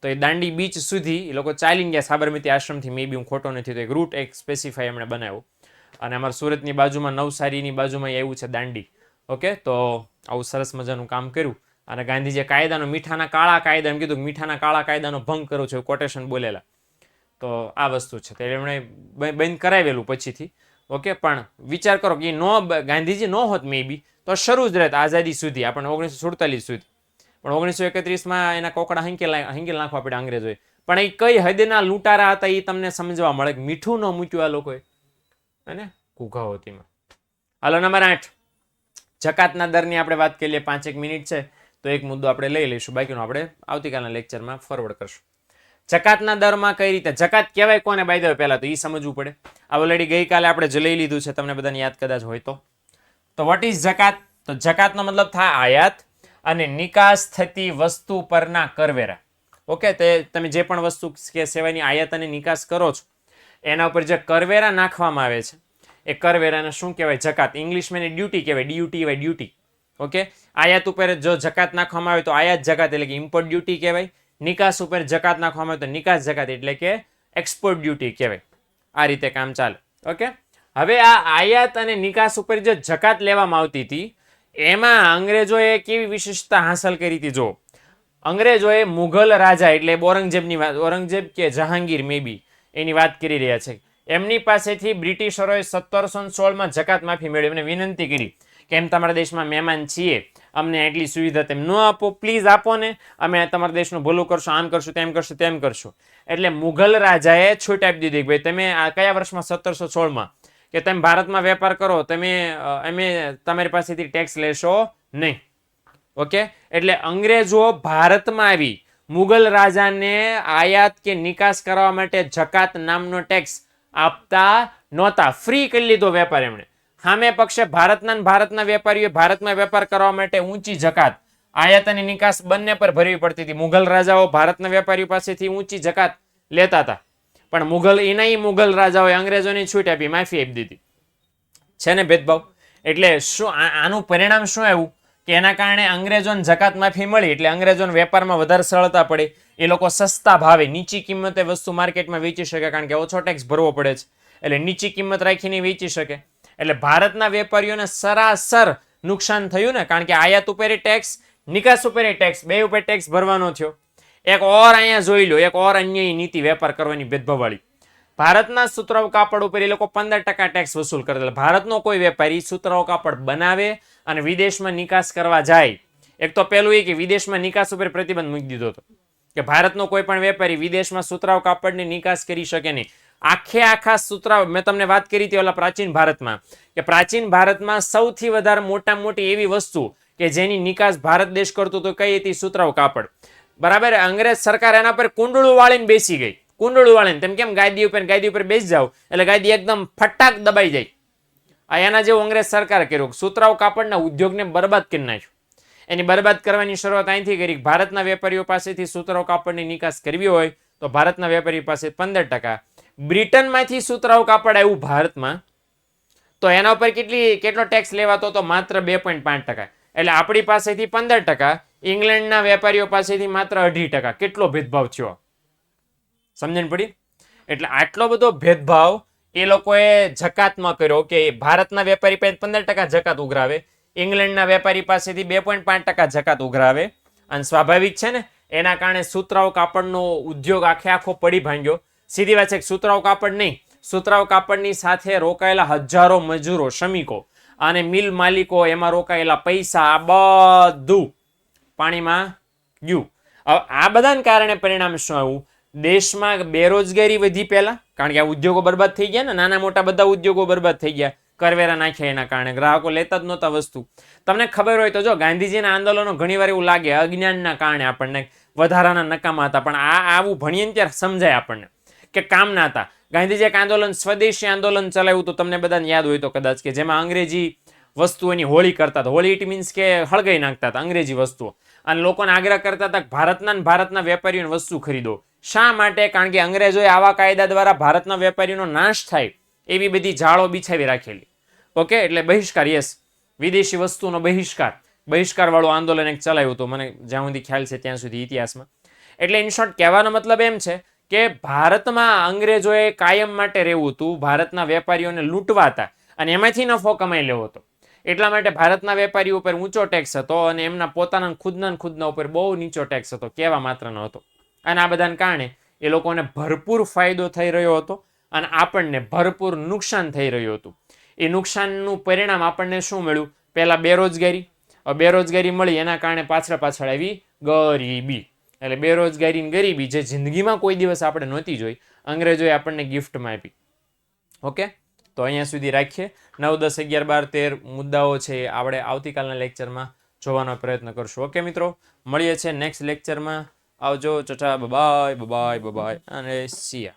તો એ દાંડી બીચ સુધી એ લોકો ચાલીને ગયા, સાબરમતી આશ્રમથી, મે બી હું ખોટો નથી, તો એક રૂટ એક સ્પેસિફાઈ એમણે બનાવ્યો. અને અમારા સુરતની બાજુમાં, નવસારીની બાજુમાં એવું છે દાંડી. ઓકે, તો આવું સરસ મજાનું કામ કર્યું. અને ગાંધીજીએ કાયદાનો, મીઠાના કાળા કાયદા, એમ કીધું મીઠાના કાળા કાયદાનો ભંગ કરું છું, કોટેશન બોલેલા. તો આ વસ્તુ છે, તો એમણે બંધ કરાવેલું પછીથી. ઓકે, પણ વિચાર કરો કે ગાંધીજી ન હોત મે બી તો શરૂ જ રહેત આઝાદી સુધી, આપણે 1947 સુધી. પણ 1931માં એના કોકડા હંકેલ નાખવા પડ્યા અંગ્રેજોએ. પણ એ કઈ હદના લૂંટારા હતા એ તમને સમજવા મળે, મીઠું ન મૂક્યું આ લોકોએ, અને કુઘાવતીમાં. હાલો, નંબર 8, જકાતના દરની આપણે વાત કરી લઈએ. 5 મિનિટ છે તો એક મુદ્દો આપણે લઈ લઈશું, બાકીનો આપણે આવતીકાલના લેક્ચરમાં ફોરવર્ડ કરશું. જકાતના દરમાં કઈ રીતે જકાત કહેવાય કોને? બાય ધ વે પહેલા તો એ સમજવું પડે. આ ઓલરેડી ગઈકાલે આપણે જ લઈ લીધું છે, તમને બધાને યાદ કદાચ હોય તો. તો વોટ ઇઝ જકાત? તો જકાતનો મતલબ થાય આયાત અને નિકાસ થતી વસ્તુ પરના કરવેરા. ઓકે, તે તમે જે પણ વસ્તુ કે સેવાની આયાત અને નિકાસ કરો છો એના ઉપર જે કરવેરા નાખવામાં આવે છે એ કરવેરાને શું કહેવાય? જકાત. ઇંગ્લિશમાં એને ડ્યુટી કહેવાય, DUTY, ડ્યુટી. ઓકે, આયાત ઉપર જો જકાત નાખવામાં આવે તો આયાત જકાત એટલે કે ઇમ્પોર્ટ ડ્યુટી કહેવાય. નિકાસ ઉપર જકાત નાખવામાં આવે તો નિકાસ જકાત એટલે કે એક્સપોર્ટ ડ્યુટી કહેવાય. આ રીતે કામ ચાલે. ઓકે, હવે આ આયાત અને નિકાસ ઉપર જે જકાત લેવામાં આવતી હતી એમાં અંગ્રેજોએ કેવી વિશેષતા હાંસલ કરી હતી? જો અંગ્રેજોએ મુઘલ રાજા એટલે ઔરંગઝેબની વાત, ઔરંગઝેબ કે જહાંગીર મે બી એની વાત કરી રહ્યા છે. એમની પાસેથી બ્રિટિશરોએ 1716માં જકાત માફી મેળવી અને વિનંતી કરી કે એમ તમારા દેશમાં મહેમાન છીએ, અમને એટલી સુવિધા તેમ ન આપો, પ્લીઝ આપો ને, અમે તમારા દેશનું ભલું કરશું, આમ કરશું, તેમ કરશું, તેમ કરશું. એટલે મુઘલ રાજાએ છૂટ આપી દીધી કે ભાઈ તમે આ કયા વર્ષમાં? 1716માં, કે તમે ભારતમાં વેપાર કરો, અમે તમારી પાસેથી ટેક્સ લેશો નહીં. ઓકે, એટલે અંગ્રેજો ભારતમાં આવી મુઘલ રાજાને આયાત કે નિકાસ કરવા માટે જકાત નામનો ટેક્સ આપતા નહોતા. ફ્રી કરી લીધો વેપાર એમણે. સામે પક્ષે ભારતના વેપારીઓ ભારતમાં વેપાર કરવા માટે ઊંચી જકાત આયાત અને નિકાસ બંને પર ભરવી પડતી હતી. મુઘલ રાજાઓ ભારતના વેપારીઓ પાસેથી ઊંચી જકાત લેતા હતા, પણ મુઘલ રાજાઓએ અંગ્રેજોની છૂટ આપી, માફી આપી દીધી. છે ને ભેદભાવ? એટલે શું આનું પરિણામ શું આવ્યું કે એના કારણે અંગ્રેજોને જકાત માફી મળી એટલે અંગ્રેજોને વેપારમાં વધારે સરળતા પડે. એ લોકો સસ્તા ભાવે નીચી કિંમતે વસ્તુ માર્કેટમાં વેચી શકે, કારણ કે ઓછો ટેક્સ ભરવો પડે છે એટલે નીચી કિંમત રાખીને વેચી શકે. એટલે ભારતના વેપારીઓને સરાસર નુકસાન થયું ને, કારણ કે આયાત ઉપર ટેક્સ, નિકાસ ઉપર ટેક્સ, બે ઉપર ટેક્સ ભરવાનો થયો. એક ઓર અહીંયા જોઈ લો, એક ઓર અન્ય નીતિ વેપાર કરવાની ભેદભાવવાળી. ભારતના સુતરાઉ કાપડ ઉપર એ લોકો 15% ટેક્સ વસૂલ કરે. ભારતનો કોઈ વેપારી સુતરાઉ કાપડ બનાવે અને વિદેશમાં નિકાસ કરવા જાય, એક તો પેલું એ કે વિદેશમાં નિકાસ ઉપર પ્રતિબંધ મૂકી દીધો હતો કે ભારતનો કોઈ પણ વેપારી વિદેશમાં સુતરાઉ કાપડની નિકાસ કરી શકે નહીં. આખા સુતરાઉ, મેં તમને વાત કરી હતી ઓલા પ્રાચીન ભારતમાં, કે પ્રાચીન ભારતમાં સૌથી વધારે મોટામાં મોટી એવી વસ્તુ કે જેની નિકાસ ભારત દેશ કરતો તો કઈ હતી? સુતરાઉ કાપડ. બરાબર, અંગ્રેજ સરકાર એના પર કુંડળું વાળીને બેસી ગઈ. કુંડળું વાળીને, તેમ કેમ ગાદી ઉપર બેસી જાવ એટલે ગાદી એકદમ ફટાક દબાઈ જાય. આ એના જેવું અંગ્રેજ સરકાર કર્યું. સુતરાઉ કાપડના ઉદ્યોગને બરબાદ કરી નાખ્યો. એની બરબાદ કરવાની શરૂઆત અહીંથી કરી. ભારતના વેપારીઓ પાસેથી સુતરાઉ કાપડની નિકાસ કરવી હોય તો ભારતના વેપારી પાસે 15%. બ્રિટનમાંથી સુતરાઉ કાપડ આવ્યું ભારતમાં તો એના ઉપર કેટલો ટેક્સ લેવાતો હતો? માત્ર 2.5%. એટલે આપણી પાસેથી 15%, ઇંગ્લેન્ડના વેપારીઓ પાસેથી માત્ર 2.5%. કેટલો ભેદભાવ થયો? સમજણ પડી? એટલે આટલો બધો ભેદભાવ એ લોકોએ જકાતમાં કર્યો કે ભારતના વેપારી પાસે 15% જકાત ઉઘરાવે, ઇંગ્લેન્ડના વેપારી પાસેથી 2.5% જકાત ઉઘરાવે. અને સ્વાભાવિક છે ને, એના કારણે સુતરાઉ કાપડનો ઉદ્યોગ આખો પડી ભાંગ્યો. સીધી વાત છે કે સુતરાઉ કાપડ નહીં, સુતરાઉ કાપડની સાથે રોકાયેલા હજારો મજૂરો, શ્રમિકો અને મિલ માલિકો, એમાં રોકાયેલા પૈસા, આ બધું પાણીમાં ગયું. આ બધાને કારણે પરિણામ શું આવ્યું? દેશમાં બેરોજગારી વધી પહેલા, કારણ કે આ ઉદ્યોગો બરબાદ થઈ ગયા ને, નાના મોટા બધા ઉદ્યોગો બરબાદ થઈ ગયા કરવેરા નાખ્યા એના કારણે. ગ્રાહકો લેતા જ નહોતા વસ્તુ. તમને ખબર હોય તો જો ગાંધીજીના આંદોલનો ઘણીવાર એવું લાગે અજ્ઞાનના કારણે આપણને વધારાના નકામા હતા, પણ આવું ભણીએ ને ત્યારે સમજાય આપણને કે કામના હતા. ગાંધીજી એક આંદોલન, સ્વદેશી આંદોલન ચલાવ્યું તો તમને બધાને યાદ હોય તો કદાચ, કે જેમાં અંગ્રેજી વસ્તુઓની હોળી કરતા હતા. હોળી ઇટ મીન્સ કે હળગાઈ નાખતા હતા અંગ્રેજી વસ્તુઓ, અને લોકોને આગ્રહ કરતા હતા કે ભારતના વેપારીઓને વસ્તુ ખરીદો. શા માટે? કારણ કે અંગ્રેજોએ આવા કાયદા દ્વારા ભારતના વેપારીનો નાશ થાય એવી બધી જાળો બિછાવી રાખેલી. ઓકે, એટલે બહિષ્કાર, યસ, વિદેશી વસ્તુનો બહિષ્કાર વાળું આંદોલન એક ચલાવ્યું હતું, મને જ્યાં સુધી ખ્યાલ છે ત્યાં સુધી ઇતિહાસમાં. એટલે ઇન શોર્ટ કહેવાનો મતલબ એમ છે કે ભારતમાં અંગ્રેજોએ કાયમ માટે રહેવું હતું, ભારતના વેપારીઓને લૂંટવા હતા અને એમાંથી નફો કમાઈ લેવો હતો. એટલા માટે ભારતના વેપારીઓ ઉપર ઊંચો ટેક્સ હતો અને એમના પોતાના ખુદના ઉપર બહુ નીચો ટેક્સ હતો, કહેવા માત્રનો હતો. અને આ બધાને કારણે એ લોકોને ભરપૂર ફાયદો થઈ રહ્યો હતો અને આપણને ભરપૂર નુકસાન થઈ રહ્યું હતું. એ નુકસાનનું પરિણામ આપણને શું મળ્યું? પહેલા બેરોજગારી મળી, એના કારણે પાછળ આવી ગરીબી. એટલે બેરોજગારી ગરીબી જે જિંદગીમાં કોઈ દિવસ આપણે નહોતી જોઈ, અંગ્રેજોએ આપણને ગિફ્ટમાં આપી. ઓકે, તો અહીંયા સુધી રાખીએ. 9, 10, 11, 12, 13 મુદ્દાઓ છે આપણે આવતીકાલના લેક્ચરમાં જોવાનો પ્રયત્ન કરશું. ઓકે મિત્રો, મળીએ છીએ નેક્સ્ટ લેક્ચરમાં. આવજો, ચટા, બાય અને સિયા.